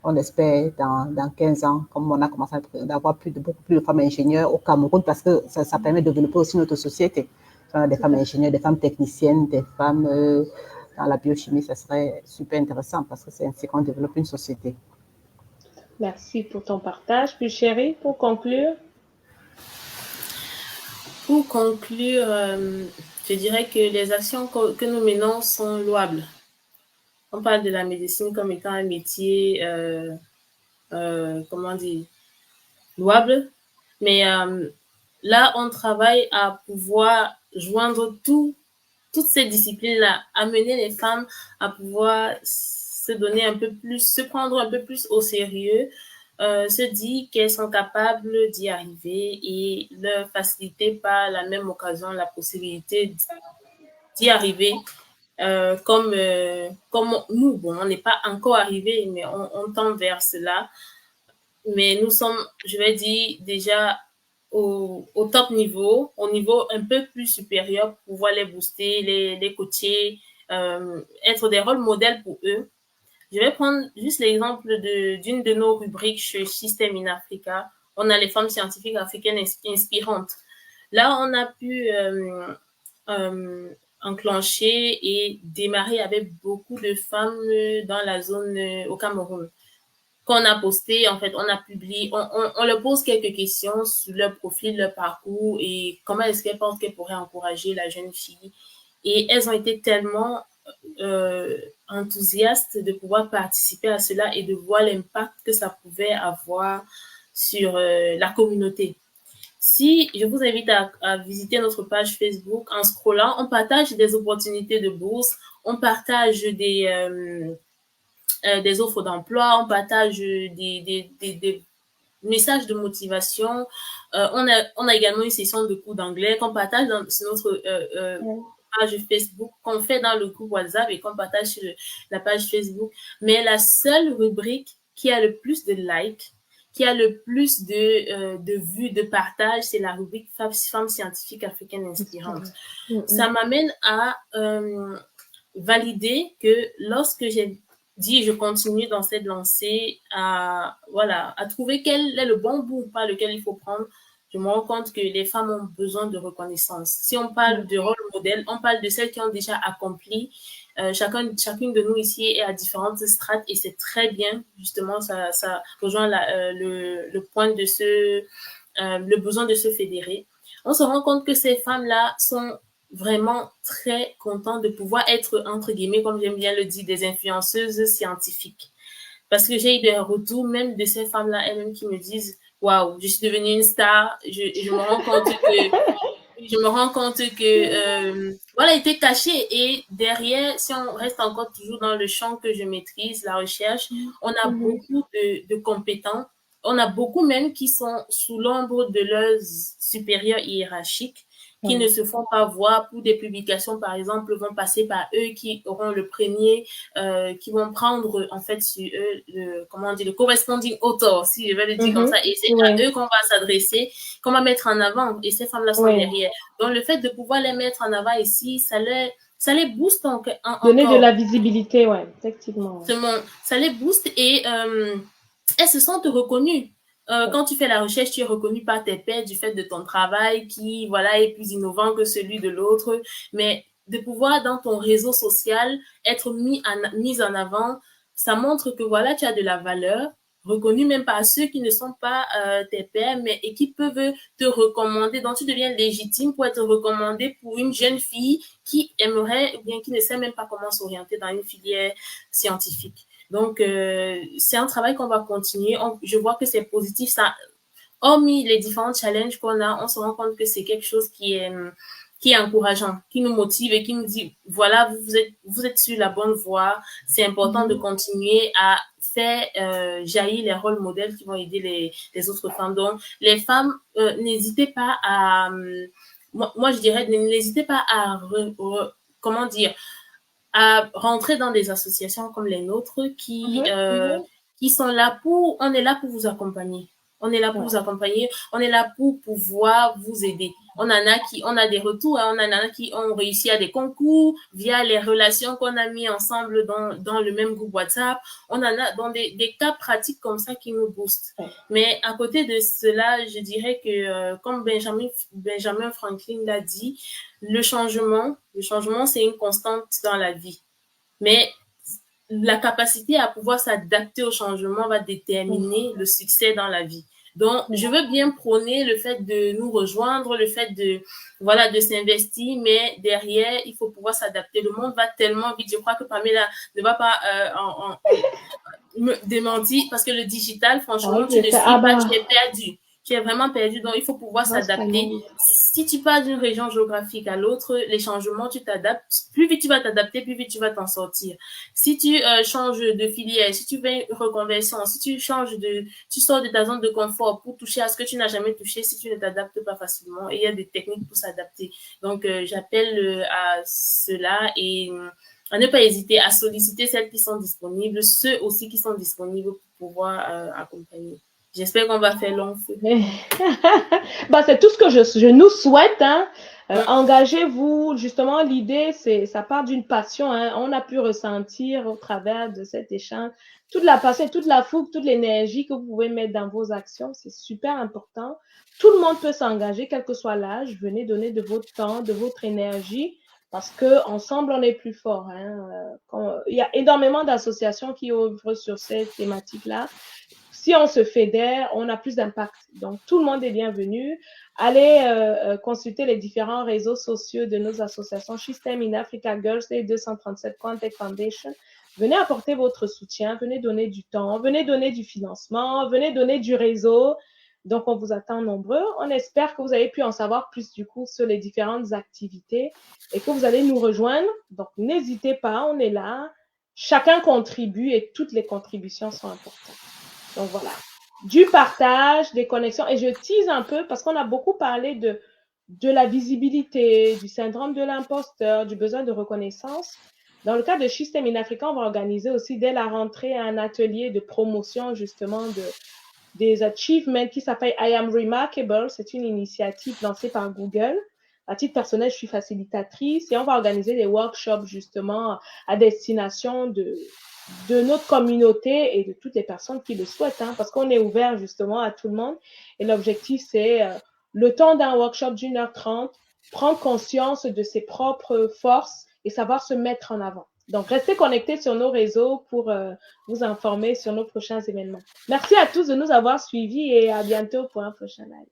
on espère dans 15 ans, comme on a commencé d'avoir beaucoup plus de femmes ingénieures au Cameroun, parce que ça permet de développer aussi notre société. Des femmes ingénieures, des femmes techniciennes, des femmes dans la biochimie, ça serait super intéressant parce que c'est ainsi qu'on développe une société. Merci pour ton partage. Puis chérie, pour conclure? Pour conclure, je dirais que les actions que nous menons sont louables. On parle de la médecine comme étant un métier, comment dire, louable, mais là, on travaille à pouvoir joindre toutes ces disciplines-là, amener les femmes à pouvoir se donner un peu plus, se prendre un peu plus au sérieux, se dire qu'elles sont capables d'y arriver et leur faciliter par la même occasion la possibilité d'y arriver. Comme nous, bon, on n'est pas encore arrivé, mais on tend vers cela. Mais nous sommes, je vais dire, déjà au top niveau, au niveau un peu plus supérieur pour pouvoir les booster, les coacher, être des rôles modèles pour eux. Je vais prendre juste l'exemple d'une de nos rubriques chez System in Africa. On a les femmes scientifiques africaines inspirantes. Là, on a pu enclencher et démarrer avec beaucoup de femmes dans la zone au Cameroun. Qu'on a posté, en fait, on a publié, on leur pose quelques questions sur leur profil, leur parcours et comment est-ce qu'elles pensent qu'elles pourraient encourager la jeune fille. Et elles ont été tellement enthousiastes de pouvoir participer à cela et de voir l'impact que ça pouvait avoir sur la communauté. Si je vous invite à visiter notre page Facebook, en scrollant, on partage des opportunités de bourse, on partage des offres d'emploi, on partage des messages de motivation. On a également une session de cours d'anglais qu'on partage sur notre page Facebook, qu'on fait dans le groupe WhatsApp et qu'on partage sur la page Facebook. Mais la seule rubrique qui a le plus de likes, qui a le plus de vues, de partages, c'est la rubrique Femmes scientifiques africaines inspirantes. Ça m'amène à valider que lorsque j'ai dit je continue dans cette lancée à trouver quel est le bon bout par lequel il faut prendre, je me rends compte que les femmes ont besoin de reconnaissance. Si on parle de rôle modèle, on parle de celles qui ont déjà accompli. Chacune de nous ici est à différentes strates et c'est très bien. Justement, ça rejoint le point de le besoin de se fédérer. On se rend compte que ces femmes-là sont vraiment très contentes de pouvoir être, entre guillemets, comme j'aime bien le dire, des influenceuses scientifiques. Parce que j'ai eu des retours même de ces femmes-là elles-mêmes qui me disent « Waouh, je suis devenue une star, je me rends compte que voilà, était caché. » Et derrière, si on reste encore toujours dans le champ que je maîtrise, la recherche, on a beaucoup de compétents. On a beaucoup même qui sont sous l'ombre de leurs supérieurs hiérarchiques, qui ne se font pas voir pour des publications, par exemple, vont passer par eux, qui auront le premier, qui vont prendre, en fait, sur eux, le corresponding author, si je vais le dire comme ça, et c'est à eux qu'on va s'adresser, qu'on va mettre en avant, et ces femmes-là sont derrière. Donc, le fait de pouvoir les mettre en avant ici, ça les booste encore. Donner de la visibilité, effectivement. Ça les booste et elles se sentent reconnues. Quand tu fais la recherche, tu es reconnu par tes pairs du fait de ton travail qui, est plus innovant que celui de l'autre. Mais de pouvoir, dans ton réseau social, être mis en avant, ça montre que, tu as de la valeur, reconnu même par ceux qui ne sont pas tes pairs, et qui peuvent te recommander. Donc, tu deviens légitime pour être recommandé pour une jeune fille qui aimerait, ou bien qui ne sait même pas comment s'orienter dans une filière scientifique. Donc, c'est un travail qu'on va continuer. Je vois que c'est positif. Ça, hormis les différents challenges qu'on a, on se rend compte que c'est quelque chose qui est encourageant, qui nous motive et qui nous dit, voilà, vous êtes sur la bonne voie. C'est important de continuer à faire jaillir les rôles modèles qui vont aider les autres femmes. Donc, les femmes, n'hésitez pas à... moi, je dirais, n'hésitez pas à... comment dire, à rentrer dans des associations comme les nôtres qui sont là on est là pour vous accompagner. On est là pour vous accompagner. On est là pour pouvoir vous aider. On a des retours, on en a qui ont réussi à des concours via les relations qu'on a mis ensemble dans le même groupe WhatsApp. On en a dans des cas pratiques comme ça qui nous boostent. Mais à côté de cela, je dirais que, comme Benjamin Franklin l'a dit, le changement, c'est une constante dans la vie. Mais la capacité à pouvoir s'adapter au changement va déterminer le succès dans la vie. Donc, je veux bien prôner le fait de nous rejoindre, le fait de s'investir, mais derrière, il faut pouvoir s'adapter. Le monde va tellement vite. Je crois que Pamela ne va pas me démentir parce que le digital, franchement, tu ne suis pas, tu es perdu. Tu es vraiment perdu, donc il faut pouvoir s'adapter. Si tu pars d'une région géographique à l'autre, les changements, tu t'adaptes. Plus vite tu vas t'adapter, plus vite tu vas t'en sortir. Si tu changes de filière, si tu fais une reconversion, si tu tu sors de ta zone de confort pour toucher à ce que tu n'as jamais touché, si tu ne t'adaptes pas facilement, et il y a des techniques pour s'adapter. Donc, j'appelle à cela et à ne pas hésiter à solliciter celles qui sont disponibles, ceux aussi qui sont disponibles pour pouvoir accompagner. J'espère qu'on va faire long feu. C'est tout ce que je nous souhaite. Engagez-vous. Justement, l'idée, ça part d'une passion. On a pu ressentir au travers de cet échange toute la passion, toute la fougue, toute l'énergie que vous pouvez mettre dans vos actions. C'est super important. Tout le monde peut s'engager, quel que soit l'âge. Venez donner de votre temps, de votre énergie. Parce qu'ensemble, on est plus fort. Il y a énormément d'associations qui ouvrent sur cette thématique-là. Si on se fédère, on a plus d'impact. Donc, tout le monde est bienvenu. Allez consulter les différents réseaux sociaux de nos associations. SheSTEM in Africa, Girls Day 237, Contact Foundation. Venez apporter votre soutien, venez donner du temps, venez donner du financement, venez donner du réseau. Donc, on vous attend nombreux. On espère que vous avez pu en savoir plus du coup sur les différentes activités et que vous allez nous rejoindre. Donc, n'hésitez pas, on est là. Chacun contribue et toutes les contributions sont importantes. Donc, voilà. Du partage, des connexions. Et je tease un peu parce qu'on a beaucoup parlé de la visibilité, du syndrome de l'imposteur, du besoin de reconnaissance. Dans le cas de System in Africa, on va organiser aussi dès la rentrée un atelier de promotion justement des achievements qui s'appelle I Am Remarkable. C'est une initiative lancée par Google. À titre personnel, je suis facilitatrice et on va organiser des workshops justement à destination de notre communauté et de toutes les personnes qui le souhaitent, hein, parce qu'on est ouvert justement à tout le monde. Et l'objectif, c'est le temps d'un workshop d'1h30, prendre conscience de ses propres forces et savoir se mettre en avant. Donc, restez connectés sur nos réseaux pour vous informer sur nos prochains événements. Merci à tous de nous avoir suivis et à bientôt pour un prochain live.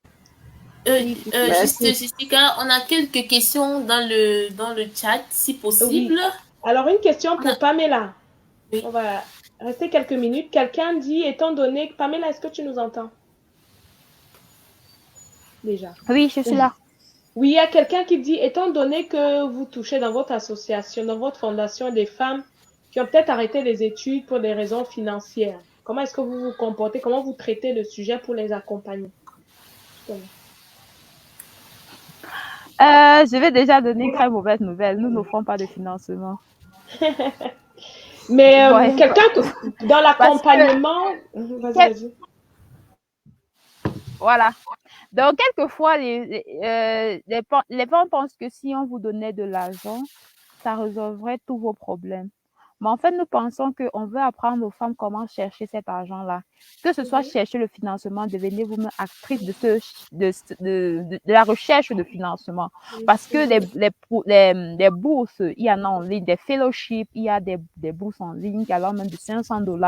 Juste, Jessica, on a quelques questions dans le chat, si possible. Oui. Alors, une question pour Pamela. Oui. On va rester quelques minutes. Quelqu'un dit, étant donné que Pamela, est-ce que tu nous entends? Déjà. Oui, je suis là. Oui, il y a quelqu'un qui dit, étant donné que vous touchez dans votre association, dans votre fondation des femmes qui ont peut-être arrêté les études pour des raisons financières, comment est-ce que vous vous comportez? Comment vous traitez le sujet pour les accompagner? Je vais déjà donner une très mauvaise nouvelle. Nous n'offrons pas de financement. Mais ouais. Quelqu'un dans l'accompagnement... Vas-y. Voilà. Donc, quelquefois, les gens pensent que si on vous donnait de l'argent, ça résolverait tous vos problèmes. Mais en fait, nous pensons qu'on veut apprendre aux femmes comment chercher cet argent-là. Que ce soit chercher le financement, devenir vous-même actrice de la recherche de financement. Parce que les bourses, il y en a en ligne, des fellowships, il y a des bourses en ligne qui allant même de $500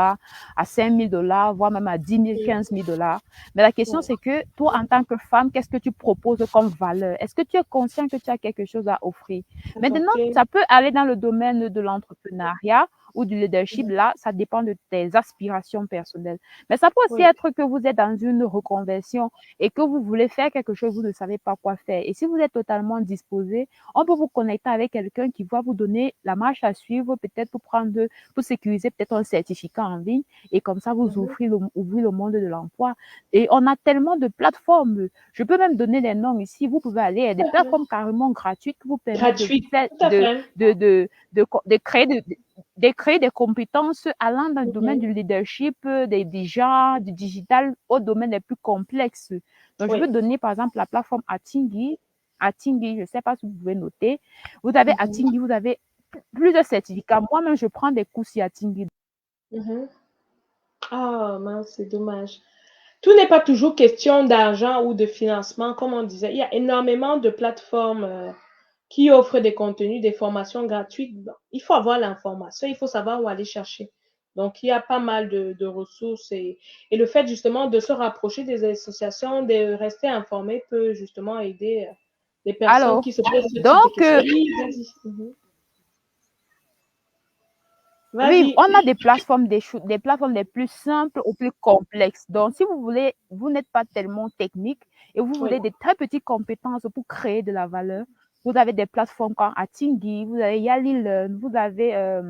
à $5,000, voire même à 10 000, 15 000 $. Mais la question, c'est que toi, en tant que femme, qu'est-ce que tu proposes comme valeur? Est-ce que tu es conscient que tu as quelque chose à offrir? Maintenant, ça peut aller dans le domaine de l'entrepreneuriat ou du leadership, là, ça dépend de tes aspirations personnelles. Mais ça peut aussi être que vous êtes dans une reconversion et que vous voulez faire quelque chose, vous ne savez pas quoi faire. Et si vous êtes totalement disposé, on peut vous connecter avec quelqu'un qui va vous donner la marche à suivre, peut-être pour sécuriser peut-être un certificat en ligne et comme ça, vous ouvrir le monde de l'emploi. Et on a tellement de plateformes. Je peux même donner des noms ici. Vous pouvez aller à des plateformes carrément gratuites qui vous permettent de créer des compétences allant dans le domaine du leadership, des genres, du digital, aux domaines les plus complexes. Donc, je veux donner, par exemple, la plateforme Atingi. Atingi, je ne sais pas si vous pouvez noter. Vous avez Atingi, vous avez plusieurs certificats. Moi-même, je prends des cours sur Atingi. Ah, mince, c'est dommage. Tout n'est pas toujours question d'argent ou de financement, comme on disait. Il y a énormément de plateformes qui offrent des contenus, des formations gratuites. Il faut avoir l'information, il faut savoir où aller chercher. Donc, il y a pas mal de ressources et le fait justement de se rapprocher des associations, de rester informé peut justement aider les personnes qui se posent ce type de questions. Oui, on a des plateformes les plus simples aux plus complexes. Donc, si vous voulez, vous n'êtes pas tellement technique et vous voulez des très petites compétences pour créer de la valeur, vous avez des plateformes comme Atingi, vous avez YaliLearn, vous avez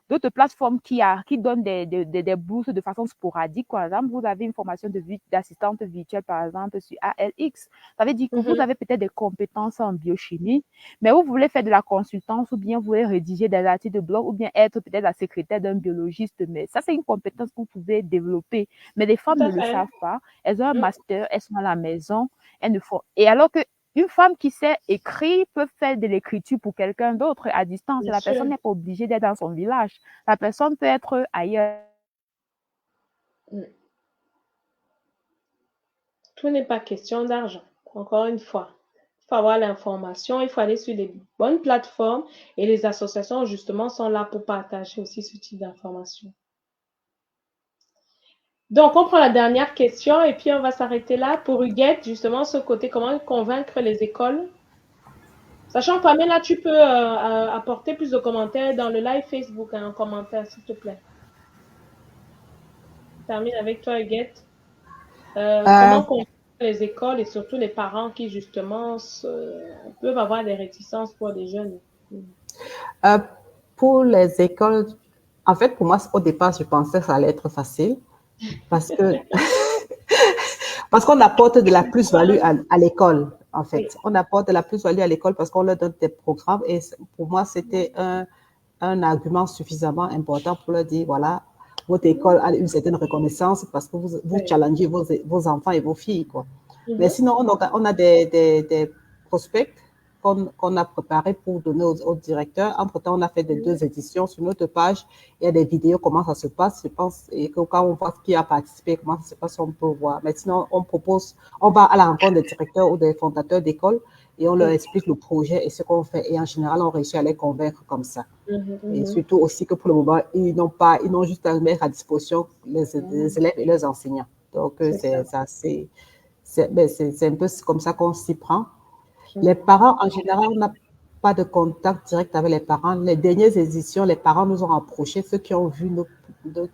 d'autres plateformes qui donnent des bourses de façon sporadique. Par exemple, vous avez une formation d'assistante virtuelle, par exemple, sur ALX. Ça veut dire que vous avez peut-être des compétences en biochimie, mais vous voulez faire de la consultance ou bien vous voulez rédiger des articles de blog ou bien être peut-être la secrétaire d'un biologiste. Mais ça, c'est une compétence que vous pouvez développer. Mais les femmes ne le savent pas. Elles ont un master, elles sont à la maison, elles ne font... Et alors que une femme qui sait écrire peut faire de l'écriture pour quelqu'un d'autre à distance. La personne n'est pas obligée d'être dans son village. La personne peut être ailleurs. Tout n'est pas question d'argent. Encore une fois, il faut avoir l'information, il faut aller sur les bonnes plateformes et les associations justement sont là pour partager aussi ce type d'informations. Donc, on prend la dernière question et puis on va s'arrêter là pour Huguette, justement, ce côté, comment convaincre les écoles. Sachant que Pamela, tu peux apporter plus de commentaires dans le live Facebook, en commentaire, s'il te plaît. Je termine avec toi, Huguette. Comment convaincre les écoles et surtout les parents qui, justement, peuvent avoir des réticences pour des jeunes? Euh, pour les écoles, en fait, pour moi, au départ, je pensais que ça allait être facile parce que parce qu'on apporte de la plus-value à l'école, en Oui. fait. On apporte de la plus-value à l'école parce qu'on leur donne des programmes et pour moi, c'était un argument suffisamment important pour leur dire, voilà, votre école a une certaine reconnaissance parce que vous Oui. challengez vos enfants et vos filles, quoi. Mais Mhm. sinon, on a des prospects qu'on a préparés pour donner aux directeurs. Entre-temps, on a fait des 2 éditions sur notre page. Il y a des vidéos, comment ça se passe, je pense, et que quand on voit qui a participé, comment ça se passe, on peut voir. Mais sinon, on va à la rencontre des directeurs ou des fondateurs d'écoles et on leur Oui. explique le projet et ce qu'on fait. Et en général, on réussit à les convaincre comme ça. Mhm, Et mhm. surtout aussi que pour le moment, ils n'ont juste à mettre à disposition les élèves et leurs enseignants. Donc, C'est ça. c'est un peu comme ça qu'on s'y prend. Les Mhm. parents, en général, on n'a pas de contact direct avec les parents. Les dernières éditions, les parents nous ont approchés. Ceux qui ont vu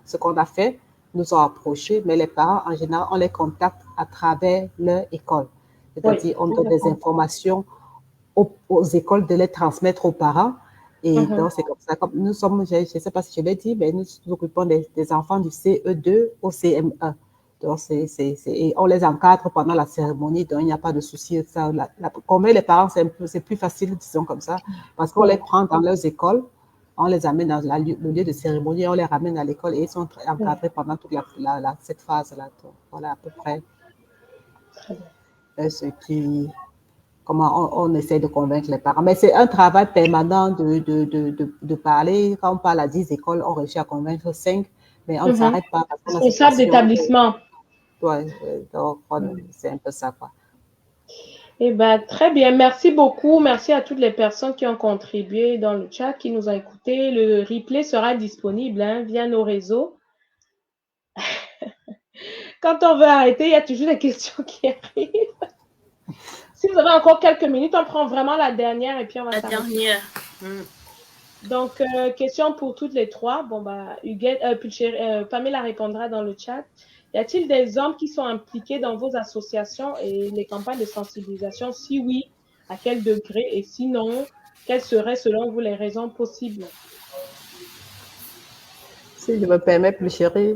ce qu'on a fait nous ont approchés. Mais les parents, en général, on les contacte à travers leur école. Oui, C'est-à-dire, on je donne des comprends. informations aux écoles de les transmettre aux parents. Et Mhm. donc, c'est comme ça. Comme nous sommes, je ne sais pas si je l'ai dit, mais nous nous occupons des enfants du CE2 au CM1. Donc, et on les encadre pendant la cérémonie, donc il n'y a pas de souci. Convaincre les parents, c'est plus facile, disons comme ça, parce qu'on les Oui. prend dans leurs écoles, on les amène dans le lieu de cérémonie, on les ramène à l'école et ils sont Oui. encadrés pendant toute cette phase-là. Donc, voilà à peu près Très bien. ce comment on essaie de convaincre les parents. Mais c'est un travail permanent de parler. Quand on parle à 10 écoles, on réussit à convaincre 5, mais on ne Mhm. s'arrête pas parce qu'on a cette Responsable passion. d'établissement. Ouais, donc, c'est un peu ça, quoi. Eh ben, très bien. Merci beaucoup. Merci à toutes les personnes qui ont contribué dans le chat, qui nous ont écoutés. Le replay sera disponible via nos réseaux. Quand on veut arrêter, il y a toujours des questions qui arrivent. Si vous avez encore quelques minutes, on prend vraiment la dernière et puis on va La s'arrêter. dernière. Donc, question pour toutes les trois. Bon, bah, Pamela répondra dans le chat. Y a-t-il des hommes qui sont impliqués dans vos associations et les campagnes de sensibilisation? Si oui, à quel degré? Et sinon, quelles seraient selon vous les raisons possibles? Si je me permets, plus chérie,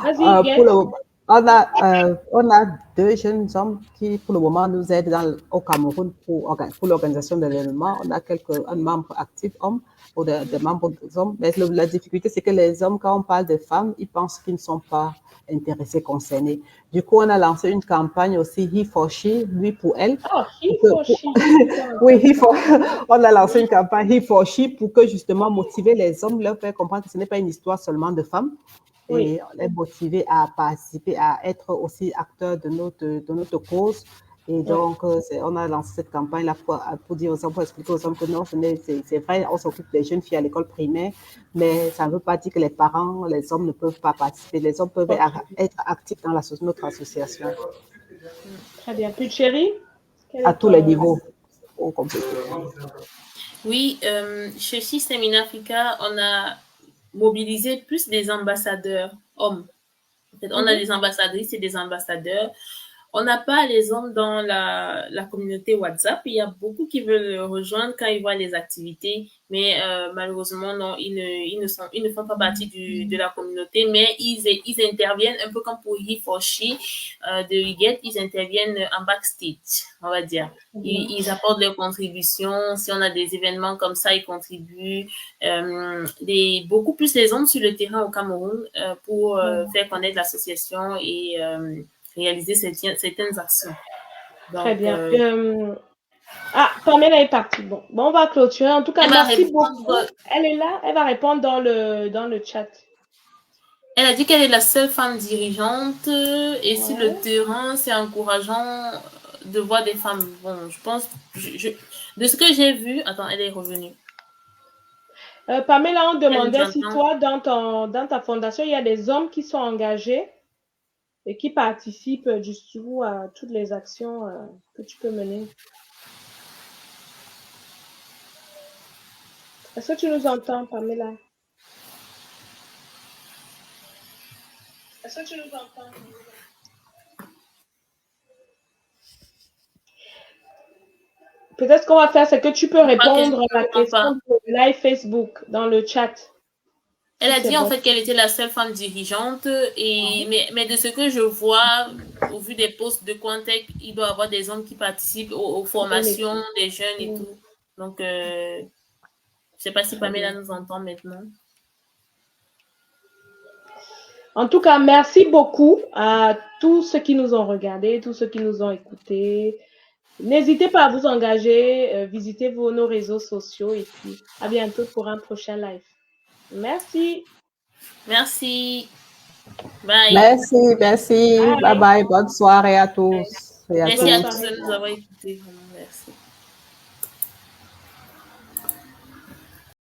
Vas-y, pour Huguette. on a 2 jeunes hommes qui, pour le moment, nous aident au Cameroun pour l'organisation de l'événement. On a un membre actif homme ou des membres hommes. Mais la difficulté, c'est que les hommes, quand on parle de femmes, ils pensent qu'ils ne sont pas intéressés, concernés. Du coup, on a lancé une campagne aussi, He for She, lui pour elle. Oh, Pour he que, for pour- she. Super oui, intéressant. on a lancé une campagne He for She pour que justement motiver les hommes, leur faire comprendre que ce n'est pas une histoire seulement de femmes Oui. et les motiver à participer, à être aussi acteurs de notre cause. Et Oui. donc, on a lancé cette campagne-là pour dire aux hommes, pour expliquer aux hommes que non, c'est vrai, on s'occupe des jeunes filles à l'école primaire, mais ça ne veut pas dire que les parents, les hommes ne peuvent pas participer. Les hommes peuvent Ok. être actifs dans notre association Très bien. Puis, chérie, quel à est tous les ton... niveaux. Pour compléter. Oui, chez System in Africa, on a mobilisé plus des ambassadeurs hommes. En fait, on a des ambassadrices et des ambassadeurs. On n'a pas les hommes dans la communauté WhatsApp. Il y a beaucoup qui veulent rejoindre quand ils voient les activités, mais malheureusement, non, ils ne font pas partie de la communauté, mais ils interviennent un peu comme pour He for She de Huguette, ils interviennent en backstage, on va dire. Ils apportent leurs contributions. Si on a des événements comme ça, ils contribuent. Beaucoup plus les hommes sur le terrain au Cameroun pour faire connaître l'association et réaliser certaines actions. Très Donc, bien. Pamela est partie. Bon, on va clôturer. En tout cas, elle va merci beaucoup. répondre. Elle est là. Elle va répondre dans le chat. Elle a dit qu'elle est la seule femme dirigeante et sur le Ouais. terrain, c'est encourageant de voir des femmes. Bon, je pense, de ce que j'ai vu, attends, elle est revenue. Pamela, on demandait si J'entends. toi, dans ta fondation, il y a des hommes qui sont engagés et qui participent du coup à toutes les actions que tu peux mener. Est-ce que tu nous entends, Pamela? Est-ce que tu nous entends? peut-être ce qu'on va faire, c'est que tu peux Je crois que je répondre à la ne comprends pas. question de live Facebook dans le chat. Elle a Si c'est dit en bon. fait qu'elle était la seule femme dirigeante, mais de ce que je vois, au vu des postes de Quantech, il doit y avoir des hommes qui participent aux formations des jeunes et tout. Donc, je ne sais pas si Pamela nous entend maintenant. En tout cas, merci beaucoup à tous ceux qui nous ont regardés, tous ceux qui nous ont écoutés. N'hésitez pas à vous engager, visitez nos réseaux sociaux et puis à bientôt pour un prochain live. Merci. Merci. Bye. Merci. Bye bye. Bonne soirée à tous. Merci à tous de nous avoir écoutés. Merci.